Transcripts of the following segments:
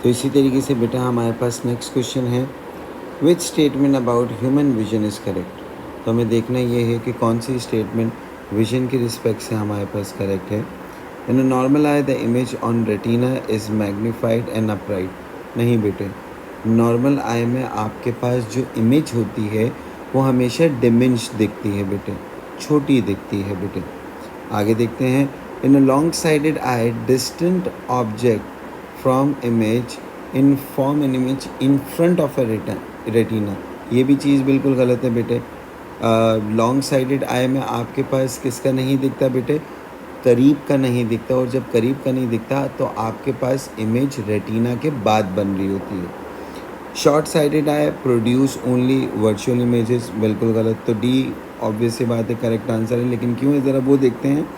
तो इसी तरीके से बेटा हमारे पास नेक्स्ट क्वेश्चन है, which statement about human vision is correct. तो हमें देखना ये है कि कौन सी स्टेटमेंट विजन के रिस्पेक्ट से हमारे पास करेक्ट है। In a normal eye the image on retina is magnified and upright. नहीं बेटे, नॉर्मल आई में आपके पास जो इमेज होती है वो हमेशा डिमिंश दिखती है बेटे, छोटी दिखती है बेटे। आगे देखते हैं, in a long sighted eye distant object from image in form an image in front of a retina. ये भी चीज़ बिल्कुल गलत है बेटे। लॉन्ग साइडेड आई में आपके पास किसका नहीं दिखता बेटे, करीब का नहीं दिखता, और जब करीब का नहीं दिखता तो आपके पास इमेज रेटिना के बाद बन रही होती है। Short sided I produce only virtual images, बिल्कुल गलत। तो डी ऑब्वियस सी बात है करेक्ट आंसर है, लेकिन क्यों है ज़रा वो देखते हैं।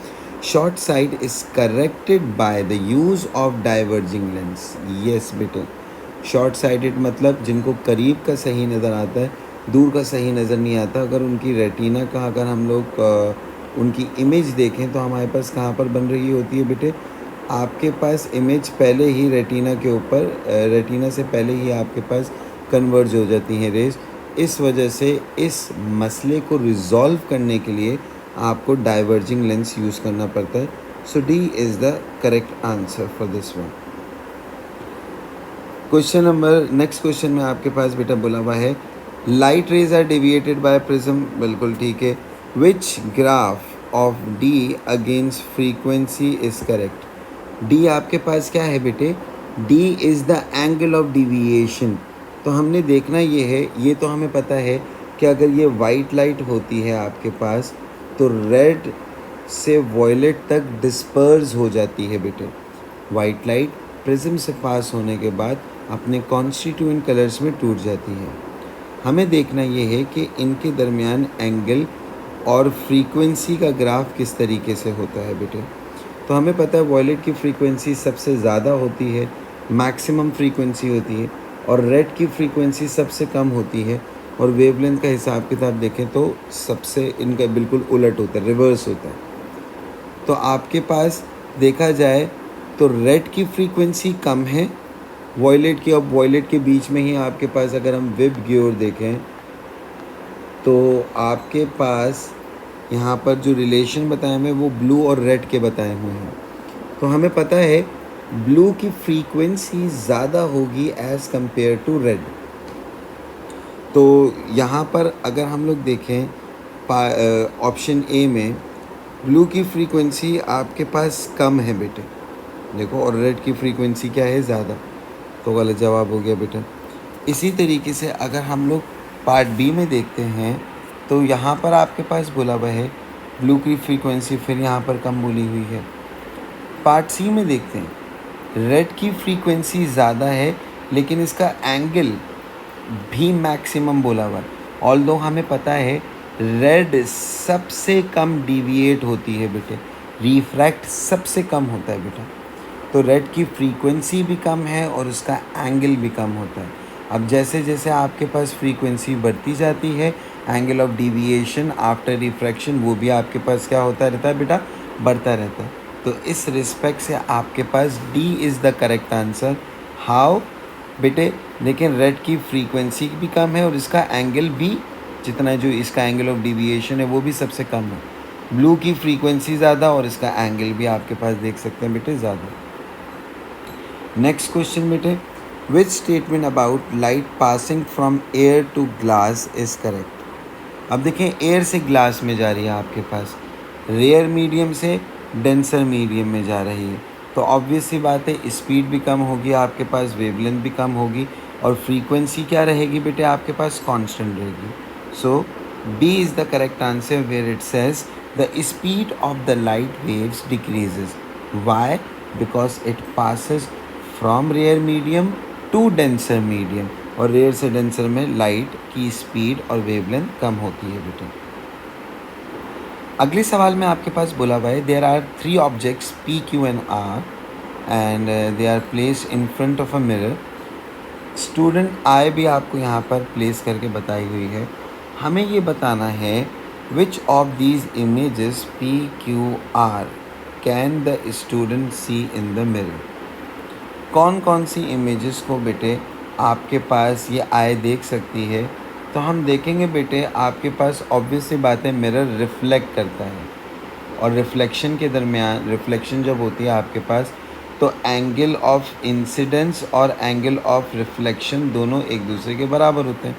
Short side is corrected by the use of diverging lens. Yes बेटे, शॉर्ट साइडेड मतलब जिनको करीब का सही नज़र आता है, दूर का सही नज़र नहीं आता। अगर उनकी रेटिना का अगर हम लोग उनकी इमेज देखें तो हमारे पास कहाँ पर बन रही होती है बेटे, आपके पास इमेज पहले ही रेटिना के ऊपर, रेटिना से पहले ही आपके पास कन्वर्ज हो जाती हैं रेज। इस वजह से इस मसले को रिजॉल्व करने के लिए आपको डाइवर्जिंग लेंस यूज़ करना पड़ता है। So D is the correct answer for this one. Question number next question में आपके पास बेटा बोला हुआ है, light rays are deviated by prism. बिल्कुल ठीक है। Which graph of D against frequency is correct. D आपके पास क्या है बेटे, D is the angle of deviation. तो हमने देखना ये है, ये तो हमें पता है कि अगर ये वाइट लाइट होती है आपके पास तो रेड से वॉयलेट तक डिस्पर्स हो जाती है बेटे। वाइट लाइट प्रिज्म से पास होने के बाद अपने कॉन्स्टिट्यूएंट कलर्स में टूट जाती है। हमें देखना ये है कि इनके दरमियान एंगल और फ्रीक्वेंसी का ग्राफ किस तरीके से होता है बेटे। तो हमें पता है वॉयलेट की फ्रीक्वेंसी सबसे ज़्यादा होती है, मैक्सिमम फ्रीक्वेंसी होती है, और रेड की फ्रीक्वेंसी सबसे कम होती है। और वेवलेंथ का हिसाब किताब देखें तो सबसे इनका बिल्कुल उलट होता है, रिवर्स होता है। तो आपके पास देखा जाए तो रेड की फ्रीक्वेंसी कम है वॉयलेट की। अब वॉयलेट के बीच में ही आपके पास अगर हम वेब की ओर देखें तो आपके पास यहाँ पर जो रिलेशन बताए हुए वो ब्लू और रेड के बताए हुए हैं। तो हमें पता है ब्लू की फ्रीक्वेंसी ज़्यादा होगी एज़ कंपेयर टू रेड। तो यहाँ पर अगर हम लोग देखें ऑप्शन ए में ब्लू की फ्रीक्वेंसी आपके पास कम है बेटे, देखो, और रेड की फ्रीक्वेंसी क्या है, ज़्यादा। तो गलत जवाब हो गया बेटा। इसी तरीके से अगर हम लोग पार्ट बी में देखते हैं तो यहाँ पर आपके पास बोला हुआ है ब्लू की फ्रीक्वेंसी फिर यहाँ पर कम बोली हुई है। पार्ट सी में देखते हैं रेड की फ्रीक्वेंसी ज़्यादा है लेकिन इसका एंगल भी मैक्सिमम बोला हुआ है। ऑल्दो हमें पता है रेड सबसे कम डिविएट होती है बेटे, रिफ्रैक्ट सबसे कम होता है बेटा। तो रेड की फ्रीक्वेंसी भी कम है और उसका एंगल भी कम होता है। अब जैसे जैसे आपके पास फ्रीक्वेंसी बढ़ती जाती है, angle of deviation after refraction वो भी आपके पास क्या होता रहता है बेटा, बढ़ता रहता है। तो इस रिस्पेक्ट से आपके पास D is the correct answer. How बेटे, लेकिन रेड की फ्रीक्वेंसी भी कम है और इसका एंगल भी, जितना जो इसका एंगल ऑफ डिविएशन है वो भी सबसे कम है। ब्लू की फ्रीक्वेंसी ज़्यादा और इसका एंगल भी आपके पास देख सकते हैं बेटे ज़्यादा। नेक्स्ट क्वेश्चन बेटे, which statement about light passing from air to glass is correct. अब देखें एयर से ग्लास में जा रही है आपके पास, रेयर मीडियम से डेंसर मीडियम में जा रही है। तो ऑब्वियस सी बात है स्पीड भी कम होगी आपके पास, वेवलेंथ भी कम होगी, और फ्रीक्वेंसी क्या रहेगी बेटे आपके पास, कांस्टेंट रहेगी। So B is the correct answer where it says the speed of the light waves decreases. Why? Because it passes from rare medium to denser medium, और रेयर से डेंसर में लाइट की स्पीड और wavelength कम होती है बेटे। अगले सवाल में आपके पास बोला हुआ है there are 3 objects P Q and R and they are place in front of a mirror. Student I भी आपको यहाँ पर प्लेस करके बताई हुई है। हमें ये बताना है which of these images P Q R can the student C in the mirror. कौन कौन सी इमेजेस को बेटे आपके पास ये आई देख सकती है? तो हम देखेंगे बेटे, आपके पास ऑब्वियस सी बात है, मिरर रिफ्लेक्ट करता है और रिफ्लेक्शन के दरमियान, रिफ्लेक्शन जब होती है आपके पास, तो एंगल ऑफ इंसिडेंस और एंगल ऑफ रिफ्लेक्शन दोनों एक दूसरे के बराबर होते हैं।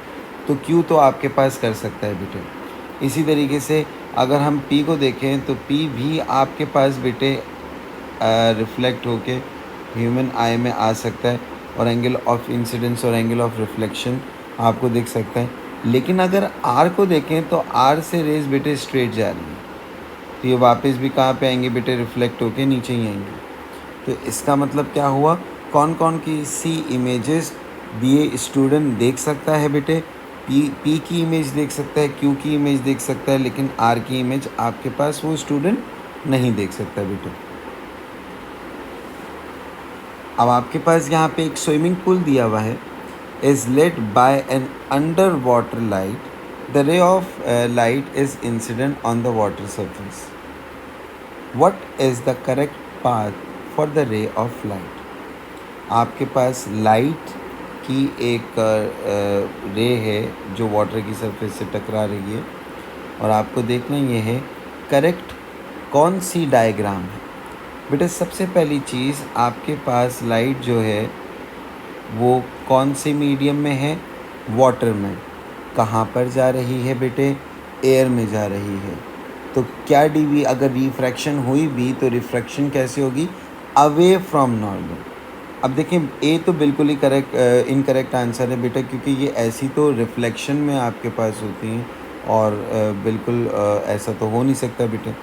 तो क्यू तो आपके पास कर सकता है बेटे। इसी तरीके से अगर हम पी को देखें तो पी भी आपके पास बेटे रिफ्लेक्ट होके ह्यूमन आई में आ सकता है और एंगल ऑफ इंसिडेंस और एंगल ऑफ रिफ्लेक्शन आपको दिख सकता है। लेकिन अगर आर को देखें तो आर से रेज बेटे स्ट्रेट जा रही है, तो ये वापस भी कहाँ पे आएंगे बेटे? रिफ्लेक्ट होके नीचे ही आएंगे। तो इसका मतलब क्या हुआ? कौन कौन की सी इमेजेस दिए स्टूडेंट देख सकता है बेटे? पी की इमेज देख सकता है, क्यू की इमेज देख सकता है, लेकिन आर की इमेज आपके पास वो स्टूडेंट नहीं देख सकता बेटे। अब आपके पास यहाँ पे एक स्विमिंग पूल दिया हुआ है, is lit by an underwater light, the ray of light is incident on the water surface, what is the correct path for the ray of light? आपके पास लाइट की एक रे है जो वाटर की सरफेस से टकरा रही है और आपको देखना ये है करेक्ट कौन सी डायग्राम है। बेटा सबसे पहली चीज़, आपके पास लाइट जो है वो कौन से मीडियम में है? वाटर में। कहाँ पर जा रही है बेटे? एयर में जा रही है। तो क्या डीवी, अगर रिफ्रैक्शन हुई भी तो रिफ्रैक्शन कैसे होगी? Away from normal. अब देखें, ए तो बिल्कुल ही करेक्ट इनकरेक्ट आंसर है बेटा, क्योंकि ये ऐसी तो रिफ्लेक्शन में आपके पास होती हैं और बिल्कुल ऐसा तो हो नहीं सकता बेटे।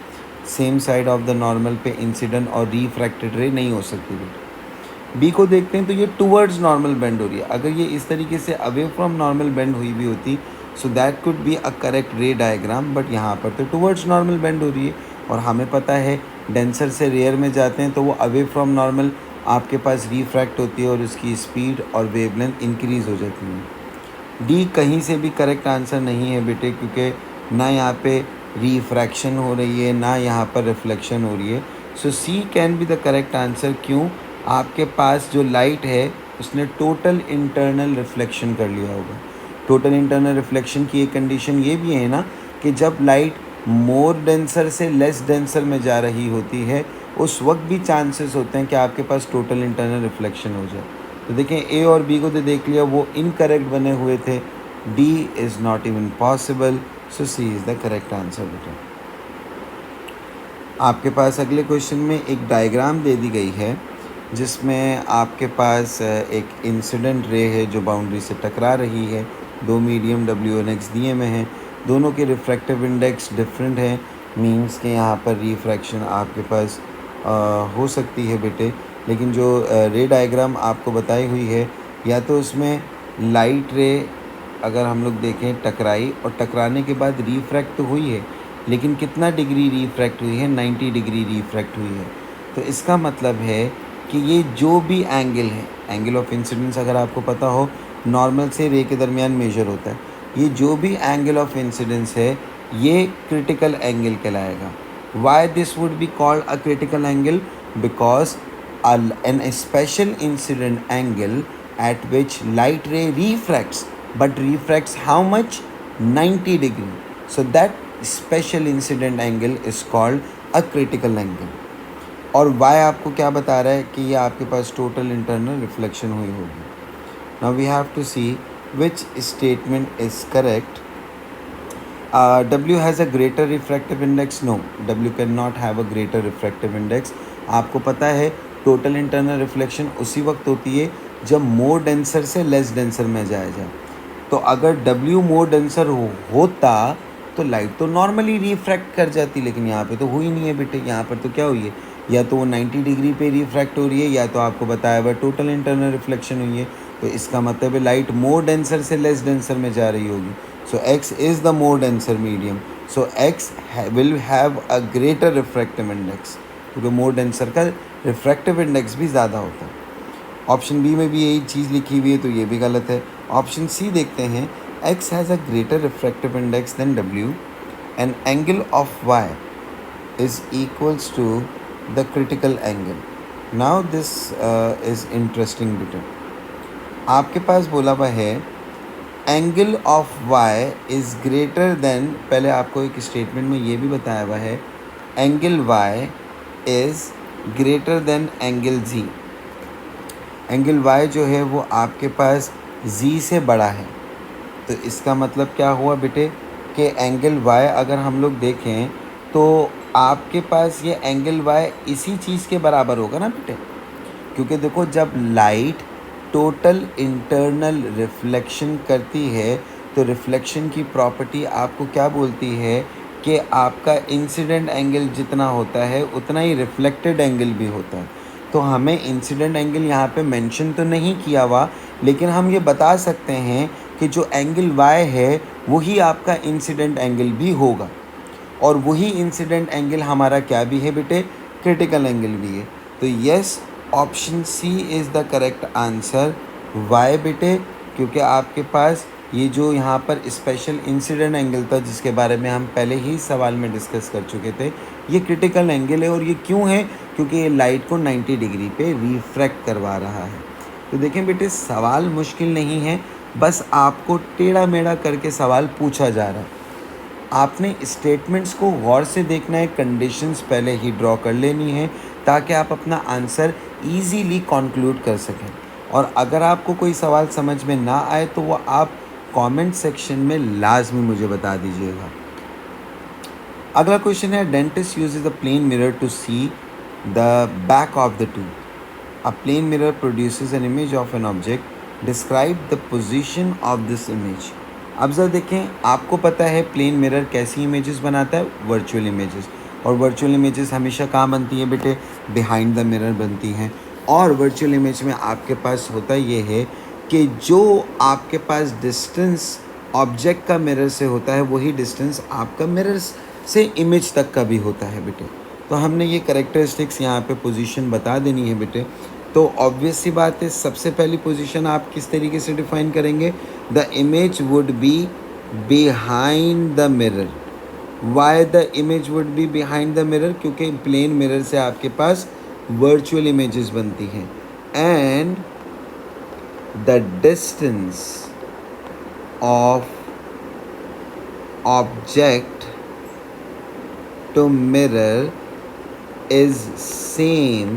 Same side of the normal पे इंसिडेंट और रिफ्रैक्टेड रे नहीं हो सकती बेटे। बी को देखते हैं तो ये टूवर्ड्स नॉर्मल बेंड हो रही है। अगर ये इस तरीके से अवे फ्रॉम नॉर्मल बेंड हुई भी होती so that could be a correct रे डायग्राम, बट यहाँ पर तो टूवर्ड्स नॉर्मल बेंड हो रही है और हमें पता है डेंसर से रेयर में जाते हैं तो वो अवे फ्रॉम नॉर्मल आपके पास रिफ्रैक्ट होती है और उसकी स्पीड और वेवलेंथ इंक्रीज़ हो जाती है। डी कहीं से भी करेक्ट आंसर नहीं है बेटे, क्योंकि ना यहाँ पे रिफ्रैक्शन हो रही है ना यहाँ पर रिफ्लेक्शन हो रही है। So C can be the correct answer. क्यों? आपके पास जो लाइट है उसने टोटल इंटरनल रिफ्लेक्शन कर लिया होगा। टोटल इंटरनल रिफ्लेक्शन की एक कंडीशन ये भी है ना कि जब लाइट मोर डेंसर से लेस डेंसर में जा रही होती है उस वक्त भी चांसेस होते हैं कि आपके पास टोटल इंटरनल रिफ्लेक्शन हो जाए। तो देखें, ए और बी को तो देख लिया, वो इनकरेक्ट बने हुए थे। D is not even possible, so C is the correct answer बेटा। आपके पास अगले क्वेश्चन में एक डायग्राम दे दी गई है जिसमें आपके पास एक इंसिडेंट रे है जो बाउंड्री से टकरा रही है। दो मीडियम डब्ल्यू एन एक्स दिए में हैं, दोनों के रिफ्रैक्टिव इंडेक्स डिफरेंट हैं, मींस के यहाँ पर रिफ्रैक्शन आपके पास हो सकती है बेटे। लेकिन जो रे डायग्राम आपको बताई हुई है, या तो उसमें लाइट रे अगर हम लोग देखें टकराई और टकराने के बाद रिफ्रैक्ट तो हुई है, लेकिन कितना डिग्री रिफ्रैक्ट हुई है? 90 डिग्री रिफ्रैक्ट हुई है। तो इसका मतलब है कि ये जो भी एंगल है, एंगल ऑफ इंसिडेंस अगर आपको पता हो नॉर्मल से रे के दरमियान मेजर होता है, ये जो भी एंगल ऑफ इंसिडेंस है ये क्रिटिकल एंगल कहलाएगा। Why this would be called a critical angle? Because an special incident angle at which light ray refracts, but refracts how much? 90 degree. So that special incident angle is called a critical angle. और y आपको क्या बता रहा है कि ये आपके पास total internal reflection हुई होगी। Now we have to see which statement is correct. W has a greater refractive index? No, W cannot have a greater refractive index. आपको पता है टोटल इंटरनल रिफ्लेक्शन उसी वक्त होती है जब मोर डेंसर से लेस डेंसर में जाया जाए। तो अगर W मोर डेंसर होता तो लाइट तो नॉर्मली रिफ्रैक्ट कर जाती, लेकिन यहाँ पे तो हुई नहीं है बेटे। यहाँ पर तो क्या हुई है, या तो वो 90 डिग्री पे रिफ्रैक्ट हो रही है या तो आपको बताया हुआ टोटल इंटरनल रिफ्लेक्शन हुई है। तो इसका मतलब है लाइट मोर डेंसर से लेस डेंसर में जा रही होगी। सो X is the more denser medium, so X will have a greater refractive index, क्योंकि मोर डेंसर का रिफ्रैक्टिव इंडेक्स भी ज़्यादा होता है। ऑप्शन बी में भी यही चीज़ लिखी हुई है तो ये भी गलत है। ऑप्शन सी देखते हैं, X has a greater refractive index than W and angle of Y is equals to the critical angle. Now this is interesting बेटा। आपके पास बोला हुआ है angle of Y is greater than, पहले आपको एक स्टेटमेंट में ये भी बताया हुआ है angle Y is greater than angle G. Angle Y जो है वो आपके पास जी से बड़ा है, तो इसका मतलब क्या हुआ बेटे कि एंगल वाई अगर हम लोग देखें तो आपके पास ये एंगल वाई इसी चीज़ के बराबर होगा ना बेटे, क्योंकि देखो जब लाइट टोटल इंटरनल रिफ्लेक्शन करती है तो रिफ्लेक्शन की प्रॉपर्टी आपको क्या बोलती है कि आपका इंसिडेंट एंगल जितना होता है उतना ही रिफ्लेक्टेड एंगल भी होता है। तो हमें इंसिडेंट एंगल यहाँ पे मेंशन तो नहीं किया हुआ, लेकिन हम ये बता सकते हैं कि जो एंगल वाई है वही आपका इंसिडेंट एंगल भी होगा, और वही इंसिडेंट एंगल हमारा क्या भी है बेटे, क्रिटिकल एंगल भी है। तो yes, option C is the correct answer. Why बेटे, क्योंकि आपके पास ये जो यहाँ पर स्पेशल इंसिडेंट एंगल था जिसके बारे में हम पहले ही सवाल में डिस्कस कर चुके थे, ये क्रिटिकल एंगल है। और ये क्यों है, क्योंकि ये लाइट को 90 डिग्री पे रिफ्रैक्ट करवा रहा है। तो देखें बेटे, सवाल मुश्किल नहीं है, बस आपको टेढ़ा मेढ़ा करके सवाल पूछा जा रहा है। आपने स्टेटमेंट्स को गौर से देखना है, कंडीशंस पहले ही ड्रॉ कर लेनी है ताकि आप अपना आंसर इजीली कंक्लूड कर सकें। और अगर आपको कोई सवाल समझ में ना आए तो वो आप कमेंट सेक्शन में लाजमी मुझे बता दीजिएगा। अगला क्वेश्चन है, dentist uses the plane mirror to see the back of the tooth. A plane mirror produces an image of an object, describe the position of this image. अब जरा देखें, आपको पता है प्लेन मिरर कैसी इमेजेस बनाता है, वर्चुअल इमेजेस। और वर्चुअल इमेजेस हमेशा कहाँ बनती है बेटे, बिहाइंड द मिरर बनती हैं। और वर्चुअल इमेज में आपके पास होता ये है कि जो आपके पास डिस्टेंस ऑब्जेक्ट का मिरर से होता है वही डिस्टेंस आपका मिरर से इमेज तक का भी होता है बेटे। तो हमने ये करेक्टरिस्टिक्स यहाँ पे पोजीशन बता देनी है बेटे। तो ऑब्वियस सी बात है, सबसे पहली पोजीशन आप किस तरीके से डिफाइन करेंगे, the image would be behind the mirror. Why the image would be behind the mirror, क्योंकि प्लेन मिरर से आपके पास वर्चुअल इमेजेस बनती हैं। And the distance of object to mirror is same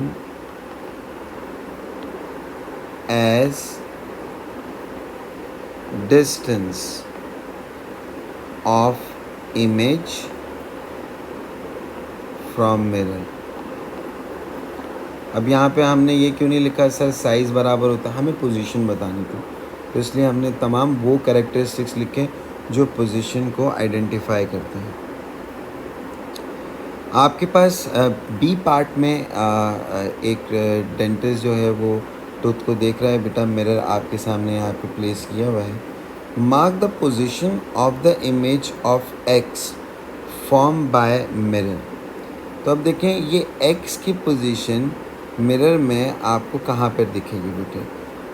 as distance of image from mirror। अब यहाँ पे हमने ये क्यों नहीं लिखा सर साइज़ बराबर होता, हमें पोजीशन बतानी थी, तो इसलिए हमने तमाम वो कैरेक्टरिस्टिक्स लिखे जो पोजीशन को आइडेंटिफाई करते हैं। आपके पास बी पार्ट में एक डेंटिस्ट जो है वो टूथ को देख रहा है बेटा, मिरर आपके सामने यहाँ पे प्लेस किया हुआ है। Mark the position of the image of x form by mirror. तो अब देखें ये एक्स की पोजीशन मिरर में आपको कहाँ पर दिखेगी बेटे,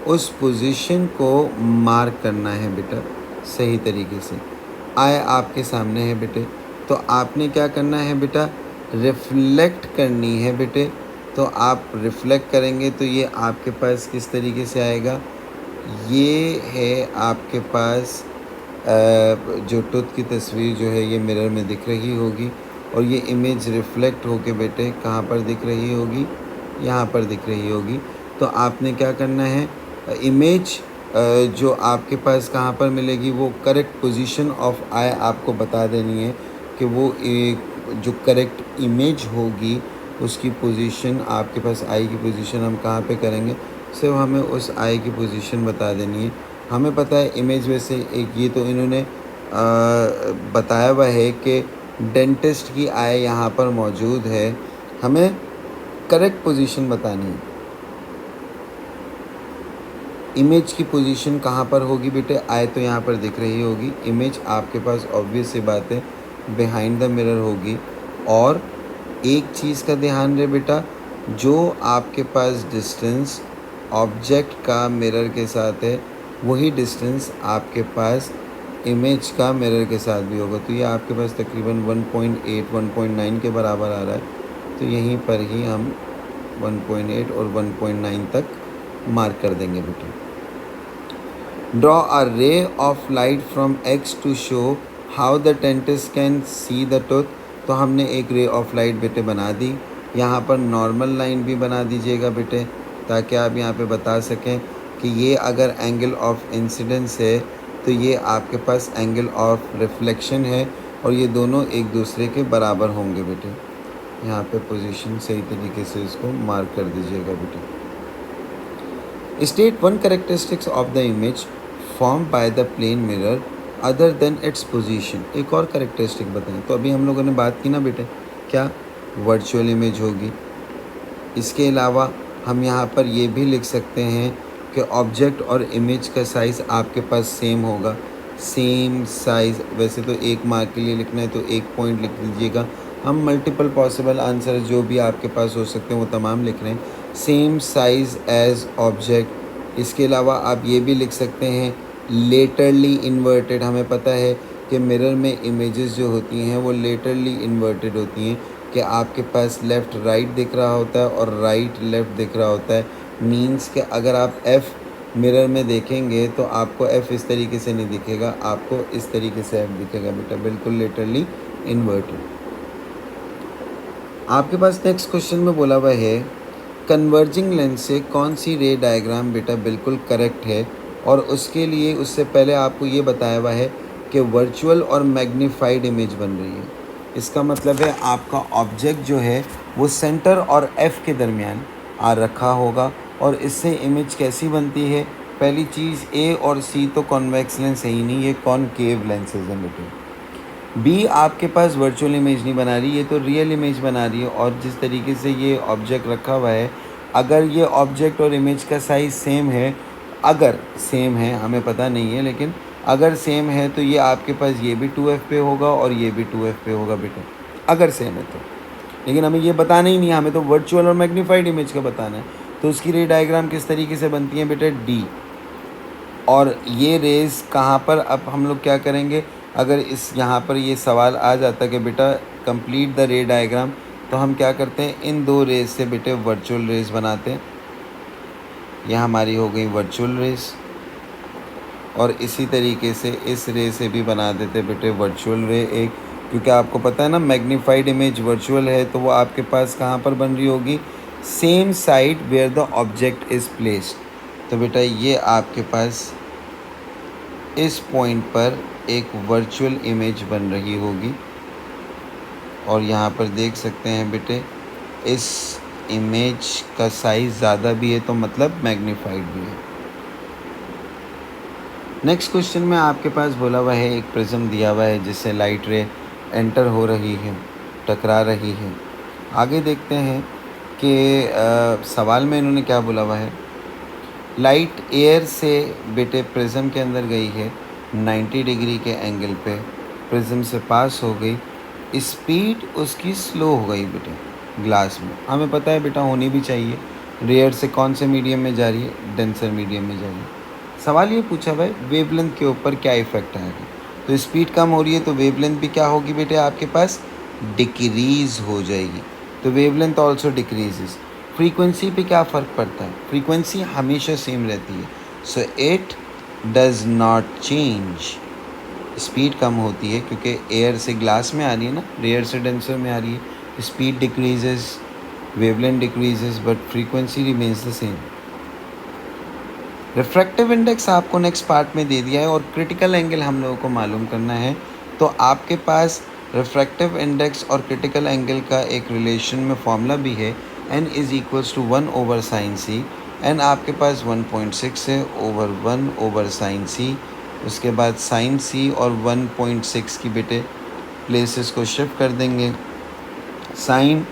उस पोजीशन को मार्क करना है बेटा सही तरीके से। आय आपके सामने है बेटे, तो आपने क्या करना है बेटा, रिफ्लेक्ट करनी है बेटे। तो आप रिफ्लेक्ट करेंगे तो ये आपके पास किस तरीके से आएगा, ये है आपके पास जो टूथ की तस्वीर जो है ये मिरर में दिख रही होगी, और ये इमेज रिफ्लेक्ट होके बेटे कहाँ पर दिख रही होगी, यहाँ पर दिख रही होगी। तो आपने क्या करना है, इमेज जो आपके पास कहाँ पर मिलेगी वो करेक्ट पोजीशन ऑफ आई आपको बता देनी है कि वो जो करेक्ट इमेज होगी उसकी पोजीशन आपके पास आई की पोजीशन हम कहाँ पे करेंगे, सिर्फ हमें उस आई की पोजीशन बता देनी है। हमें पता है इमेज वैसे एक ये तो इन्होंने बताया हुआ है कि डेंटिस्ट की आई यहाँ पर मौजूद है, हमें करेक्ट पोजीशन बतानी है। इमेज की पोजीशन कहाँ पर होगी बेटे, आई तो यहाँ पर दिख रही होगी, इमेज आपके पास ऑब्वियस सी बात है बिहाइंड द मिरर होगी। और एक चीज़ का ध्यान रहे बेटा, जो आपके पास डिस्टेंस ऑब्जेक्ट का मिरर के साथ है वही डिस्टेंस आपके पास इमेज का मिरर के साथ भी होगा। तो ये आपके पास तकरीबन 1.8 1.9 के बराबर आ रहा है, तो यहीं पर ही हम 1.8 और 1.9 तक मार्क कर देंगे बेटे। Draw a ray of light from X to show how the dentist can see the tooth. तो हमने एक रे ऑफ लाइट बेटे बना दी। यहाँ पर नॉर्मल लाइन भी बना दीजिएगा बेटे, ताकि आप यहाँ पे बता सकें कि ये अगर एंगल ऑफ इंसिडेंस है तो ये आपके पास एंगल ऑफ रिफ्लेक्शन है, और ये दोनों एक दूसरे के बराबर होंगे बेटे। यहाँ पे पोजीशन सही तरीके से इसको मार्क कर दीजिएगा बेटे। State one characteristics of the image form by the plane mirror other than its position. एक और कैरेक्टरिस्टिक बताएं। तो अभी हम लोगों ने बात की ना बेटे, क्या वर्चुअल इमेज होगी। इसके अलावा हम यहाँ पर ये भी लिख सकते हैं कि ऑब्जेक्ट और इमेज का साइज़ आपके पास सेम होगा। सेम साइज़, वैसे तो एक मार्क के लिए लिखना है तो एक पॉइंट लिख लीजिएगा। हम मल्टीपल पॉसिबल आंसर जो भी आपके पास हो सकते हैं वो तमाम लिख रहे हैं। Same size as object. इसके अलावा आप ये भी लिख सकते हैं लेटरली इन्वर्टेड। हमें पता है कि मिरर में इमेजेस जो होती हैं वो लेटरली इन्वर्टेड होती हैं, कि आपके पास लेफ़्ट राइट दिख रहा होता है और राइट लेफ़्ट दिख रहा होता है। मीन्स कि अगर आप F मिरर में देखेंगे तो आपको F इस तरीके से नहीं दिखेगा, आपको इस तरीके से F दिखेगा बेटा, बिल्कुल लेटरली इन्वर्टेड। आपके पास नेक्स्ट क्वेश्चन में बोला हुआ है कन्वर्जिंग लेंस से कौन सी रे डायग्राम बेटा बिल्कुल करेक्ट है। और उसके लिए उससे पहले आपको ये बताया हुआ है कि वर्चुअल और मैग्नीफाइड इमेज बन रही है। इसका मतलब है आपका ऑब्जेक्ट जो है वो सेंटर और F के दरमियान आ रखा होगा, और इससे इमेज कैसी बनती है। पहली चीज़ A और C तो कॉन्वेक्स लेंस है ही नहीं, ये कॉनकेव लेंसेज हैं बेटे। B आपके पास वर्चुअल इमेज नहीं बना रही, ये तो रियल इमेज बना रही है। और जिस तरीके से ये ऑब्जेक्ट रखा हुआ है, अगर ये ऑब्जेक्ट और इमेज का साइज़ सेम है, अगर सेम है हमें पता नहीं है, लेकिन अगर सेम है तो ये आपके पास ये भी 2F पे होगा और ये भी 2F पे होगा बेटा, अगर सेम है तो। लेकिन हमें ये बताना ही नहीं है, हमें तो वर्चुअल और मैग्नीफाइड इमेज का बताना है। तो उसकी रे डायग्राम किस तरीके से बनती है बेटा, D। और ये रेज़ कहाँ पर, अब हम लोग क्या करेंगे, अगर इस यहाँ पर ये सवाल आ जाता कि बेटा कंप्लीट द रे डायग्राम, तो हम क्या करते हैं, इन दो रेज़ से बेटे वर्चुअल रेज़ बनाते हैं। यह हमारी हो गई वर्चुअल रेज़, और इसी तरीके से इस रे से भी बना देते बेटे वर्चुअल रे एक, क्योंकि आपको पता है ना मैग्नीफाइड इमेज वर्चुअल है, तो वो आपके पास कहाँ पर बन रही होगी, same side where the object is placed. तो बेटा ये आपके पास इस पॉइंट पर एक वर्चुअल इमेज बन रही होगी। और यहाँ पर देख सकते हैं बेटे इस इमेज का साइज़ ज़्यादा भी है, तो मतलब मैग्नीफाइड भी है। नेक्स्ट क्वेश्चन में आपके पास बोला हुआ है एक प्रिज्म दिया हुआ है जिससे लाइट रे एंटर हो रही है, टकरा रही है। आगे देखते हैं कि सवाल में इन्होंने क्या बोला हुआ है। लाइट एयर से बेटे प्रिज्म के अंदर गई है 90 डिग्री के एंगल पे, प्रिज्म से पास हो गई, स्पीड उसकी स्लो हो गई बेटे ग्लास में। हमें पता है बेटा होनी भी चाहिए, रेयर से कौन से मीडियम में जा रही है, डेंसर मीडियम में जा रही है। सवाल ये पूछा हुआ है वेवलेंथ के ऊपर क्या इफेक्ट आएगा। तो स्पीड कम हो रही है तो वेवलेंथ भी क्या होगी बेटे आपके पास, डिक्रीज़ हो जाएगी। तो वेवलेंथ ऑल्सो डिक्रीजेस। फ्रीक्वेंसी पे क्या फ़र्क पड़ता है, फ्रीक्वेंसी हमेशा सेम रहती है, so it does not change. Speed कम होती है क्योंकि एयर से ग्लास में आ रही है ना, रेयर से डेंसर में आ रही है। Speed decreases, wavelength decreases, but frequency remains the same. Refractive index आपको नेक्स्ट पार्ट में दे दिया है, और क्रिटिकल एंगल हम लोगों को मालूम करना है। तो आपके पास रिफ्रैक्टिव इंडेक्स और क्रिटिकल एंगल का एक रिलेशन में फॉर्मूला भी है, n is equals to 1/sin c। n आपके पास 1.6 है, ओवर 1/sin c। उसके बाद sin c और 1.6 की बेटे प्लेसेस को शिफ्ट कर देंगे। साइन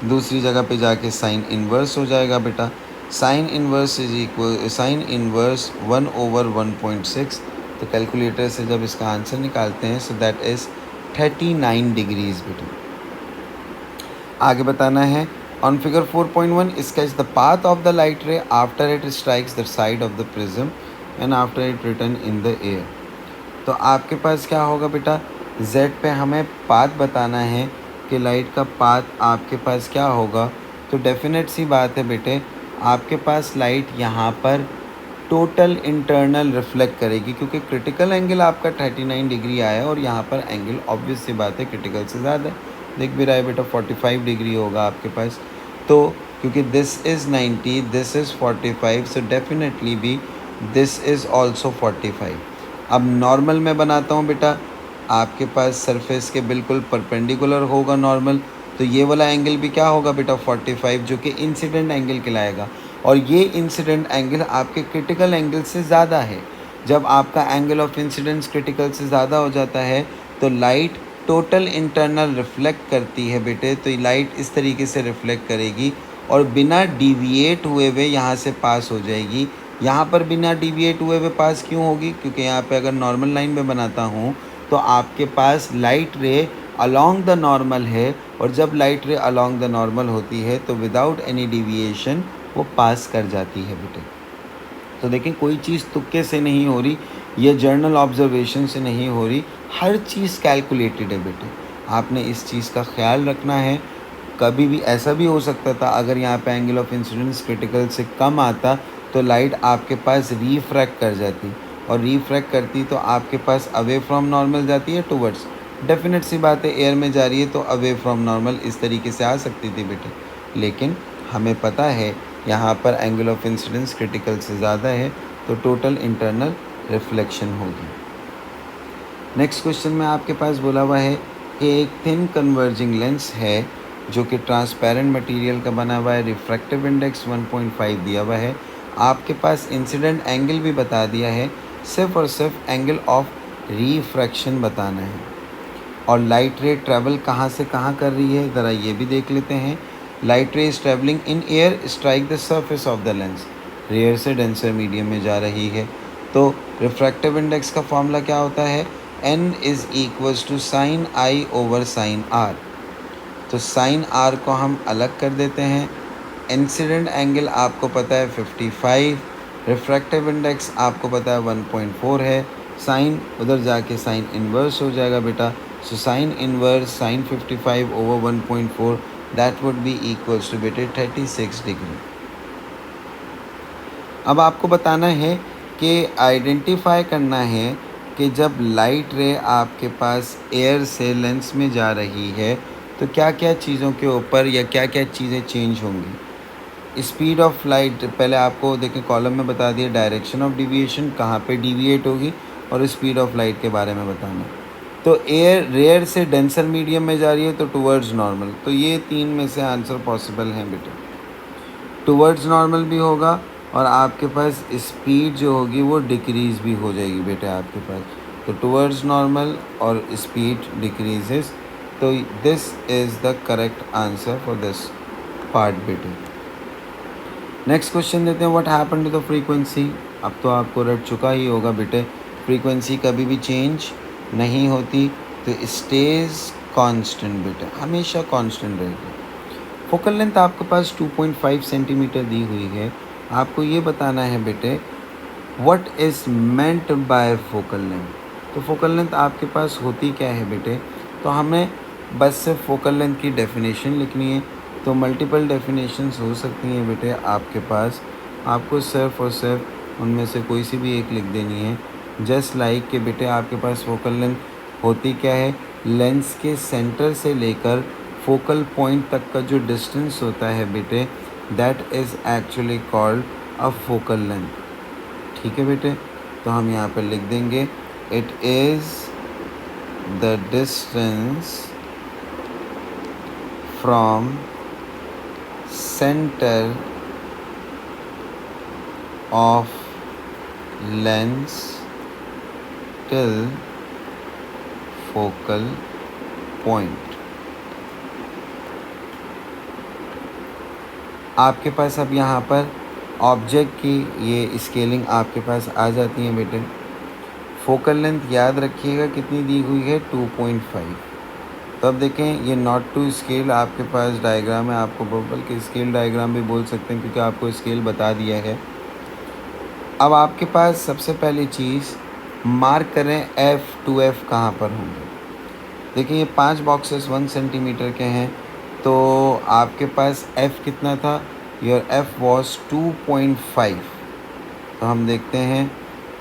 दूसरी जगह पे जाके साइन इन्वर्स हो जाएगा बेटा। Sign inverse is equal, sign inverse 1/1.6। तो कैलकुलेटर से जब इसका आंसर निकालते हैं सो दैट इज़ 39 डिग्रीज़ बेटा। आगे बताना है on figure 4.1 sketch the path of the light ray after it strikes the side of the prism and after it return in the air. तो आपके पास क्या होगा बेटा, Z पे हमें पाथ बताना है कि लाइट का पाथ आपके पास क्या होगा। तो डेफिनेट सी बात है बेटे, आपके पास लाइट यहाँ पर टोटल इंटरनल रिफ्लेक्ट करेगी, क्योंकि क्रिटिकल एंगल आपका 39 डिग्री आया है और यहाँ पर एंगल ऑब्वियस सी बात है क्रिटिकल से ज़्यादा है। देख भी रहा है बेटा 45 डिग्री होगा आपके पास। तो क्योंकि this is 90, this is 45, so definitely भी दिस इज़ ऑल्सो 45। अब नॉर्मल मैं बनाता हूँ बेटा, आपके पास सरफेस के बिल्कुल परपेंडिकुलर होगा नॉर्मल, तो ये वाला एंगल भी क्या होगा बेटा 45, जो कि इंसिडेंट एंगल कहलाएगा। और ये इंसिडेंट एंगल आपके क्रिटिकल एंगल से ज़्यादा है। जब आपका एंगल ऑफ इंसिडेंस क्रिटिकल से ज़्यादा हो जाता है तो लाइट टोटल इंटरनल रिफ्लेक्ट करती है बेटे। तो लाइट इस तरीके से रिफ्लेक्ट करेगी और बिना डिविएट हुए हुए यहाँ से पास हो जाएगी। यहाँ पर बिना डिविएट हुए हुए पास क्यों होगी? क्योंकि यहाँ पे अगर नॉर्मल लाइन में बनाता हूँ तो आपके पास light ray along the normal है, और जब light ray along the normal होती है तो विदाउट एनी डिविएशन वो पास कर जाती है बेटे। तो देखें, कोई चीज़ तुक्के से नहीं हो रही, ये जर्नल ऑब्जर्वेशन से नहीं हो रही, हर चीज़ कैलकुलेटेड है बेटे। आपने इस चीज़ का ख्याल रखना है। कभी भी ऐसा भी हो सकता था, अगर यहाँ पे एंगल ऑफ इंसिडेंस क्रिटिकल से कम आता तो लाइट आपके पास रिफ्रैक्ट कर जाती, और रिफ्रैक्ट करती तो आपके पास अवे फ्रॉम नॉर्मल जाती है टुवर्ड्स। डेफिनेट सी बात है, एयर में जा रही है तो अवे फ्रॉम नॉर्मल इस तरीके से आ सकती थी बेटे, लेकिन हमें पता है यहाँ पर एंगल ऑफ इंसिडेंस क्रिटिकल से ज़्यादा है तो टोटल इंटरनल रिफ्लेक्शन होगी। नेक्स्ट क्वेश्चन में आपके पास बोला हुआ है कि एक थिन कन्वर्जिंग लेंस है जो कि ट्रांसपेरेंट मटेरियल का बना हुआ है, रिफ्रैक्टिव इंडेक्स 1.5 दिया हुआ है, आपके पास इंसिडेंट एंगल भी बता दिया है, सिर्फ और सिर्फ एंगल ऑफ रिफ्रैक्शन बताना है। और लाइट रे ट्रैवल कहाँ से कहाँ कर रही है ज़रा ये भी देख लेते हैं। Light ray is travelling in air strike the surface of the lens, rare से डेंसर मीडियम में जा रही है। तो रिफ्रैक्टिव इंडेक्स का फॉर्मूला क्या होता है? n is equals to sine I over sine R. तो साइन आर को हम अलग कर देते हैं। इंसिडेंट एंगल आपको पता है 55, रिफ्रैक्टिव इंडेक्स आपको पता है 1.4 है, साइन उधर जाके साइन इन्वर्स हो जाएगा बेटा। So sine inverse sine 55 over 1.4 that would be equals to बेटे 36 डिग्री। अब आपको बताना है कि आइडेंटिफाई करना है कि जब लाइट रे आपके पास एयर से लेंस में जा रही है तो क्या क्या चीज़ों के ऊपर या क्या क्या चीज़ें चेंज होंगी। स्पीड ऑफ लाइट पहले आपको देखें कॉलम में बता दिया, डायरेक्शन ऑफ डिविएशन कहाँ पे डिविएट होगी, और स्पीड ऑफ लाइट के बारे में बताना। तो एयर रेयर से डेंसर मीडियम में जा रही है तो टुवर्ड्स नॉर्मल, तो ये तीन में से आंसर पॉसिबल हैं बेटे। टुवर्ड्स नॉर्मल भी होगा और आपके पास स्पीड जो होगी वो डिक्रीज़ भी हो जाएगी बेटे आपके पास। तो टुवर्ड्स नॉर्मल और स्पीड डिक्रीजेस, तो this is the correct answer for this part बेटे। नेक्स्ट क्वेश्चन देते हैं, what happen to the frequency. अब तो आपको रट चुका ही होगा बेटे, फ्रीक्वेंसी कभी भी चेंज नहीं होती, तो स्टेज कांस्टेंट बेटे, हमेशा कांस्टेंट रहेगी। फोकल लेंथ आपके पास 2.5 सेंटीमीटर दी हुई है। आपको ये बताना है बेटे what is meant by focal length. तो फोकल लेंथ आपके पास होती क्या है बेटे, तो हमें बस सिर्फ फोकल लेंथ की डेफिनेशन लिखनी है। तो मल्टीपल डेफिनेशंस हो सकती हैं बेटे आपके पास, आपको सिर्फ और सिर्फ उनमें से कोई सी भी एक लिख देनी है। जस्ट लाइक के बेटे आपके पास फोकल लेंथ होती क्या है, लेंस के सेंटर से लेकर फोकल पॉइंट तक का जो डिस्टेंस होता है बेटे that is actually called a focal length. ठीक है बेटे, तो हम यहाँ पर लिख देंगे it is the distance from centre of lens till focal point. आपके पास अब यहाँ पर ऑब्जेक्ट की ये स्केलिंग आपके पास आ जाती है बेटे। फोकल लेंथ याद रखिएगा कितनी दी हुई है 2.5। तो अब देखें ये नॉट टू स्केल आपके पास डायग्राम है, आपको बल्कि स्केल डायग्राम भी बोल सकते हैं क्योंकि आपको स्केल बता दिया है। अब आपके पास सबसे पहली चीज़ मार्क करें F2F कहाँ पर होंगे। देखिए ये 5 बॉक्सेस 1 सेंटीमीटर के हैं, तो आपके पास f कितना था, योर f वॉज 2.5। तो हम देखते हैं,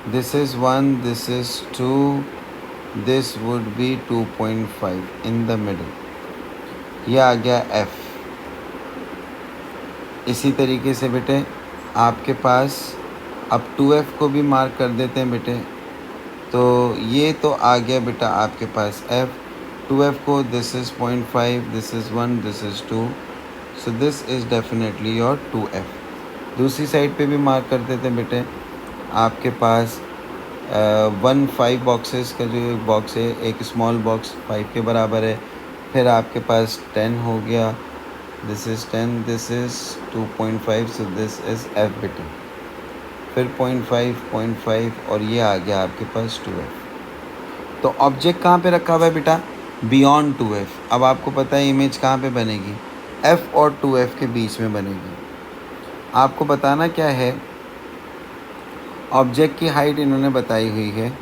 this is 1, this is 2, this would be 2.5 in the middle, ये आ गया f। इसी तरीके से बेटे आपके पास अब 2f को भी मार्क कर देते हैं बेटे। तो ये तो आ गया बेटा आपके पास f, 2f को, this is 0.5, this is 1, this is 2, so this is definitely your 2f। दूसरी साइड पे भी मार्क कर देते हैं बेटे। आपके पास 5 बॉक्सेस का जो एक बॉक्स है, एक स्मॉल बॉक्स 5 के बराबर है। फिर आपके पास 10 हो गया, this is 10, this is 2.5, so this is f बेटे। फिर 0.5 और ये आ गया आपके पास 2f। तो ऑब्जेक्ट कहाँ पे रखा हुआ है बेटा, बियॉन्ड 2f। अब आपको पता है इमेज कहाँ पे बनेगी, f और 2f के बीच में बनेगी। आपको बताना क्या है, ऑब्जेक्ट की हाइट इन्होंने बताई हुई है।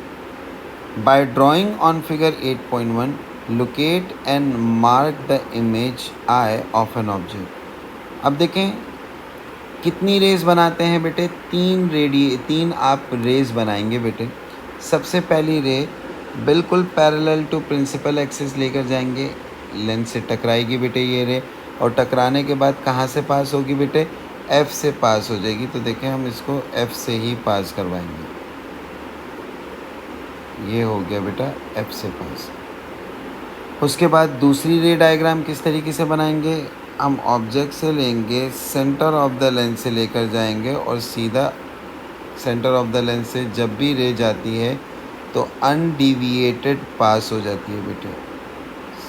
By drawing on figure 8.1 locate and mark the image I of an object. अब देखें कितनी रेज बनाते हैं बेटे, 3 आप रेज बनाएंगे बेटे। सबसे पहली रे बिल्कुल पैरेलल टू प्रिंसिपल एक्सिस लेकर जाएंगे, लेंस से टकराएगी बेटे ये रे, और टकराने के बाद कहाँ से पास होगी बेटे, F से पास हो जाएगी। तो देखें हम इसको F से ही पास करवाएंगे, ये हो गया बेटा F से पास। उसके बाद दूसरी रे डायग्राम किस तरीके से बनाएंगे, हम ऑब्जेक्ट से लेंगे, सेंटर ऑफ द लेंस से लेकर जाएंगे और सीधा सेंटर ऑफ द लेंस से जब भी रे जाती है तो अनडिविएटेड पास हो जाती है बेटे।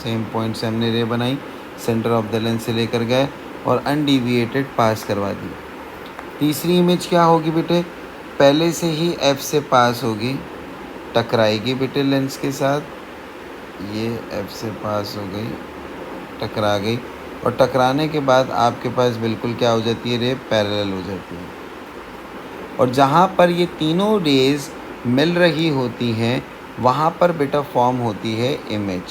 सेम पॉइंट से हमने रे बनाई, सेंटर ऑफ द लेंस से लेकर गए और अनडिविएटेड पास करवा दी। तीसरी इमेज क्या होगी बेटे, पहले से ही F से पास होगी, टकराएगी बेटे लेंस के साथ, ये F से पास हो गई, टकरा गई, और टकराने के बाद आपके पास बिल्कुल क्या हो जाती है, रे पैरेलल हो जाती है। और जहाँ पर ये तीनों रेज मिल रही होती हैं वहाँ पर बेटा फॉर्म होती है image.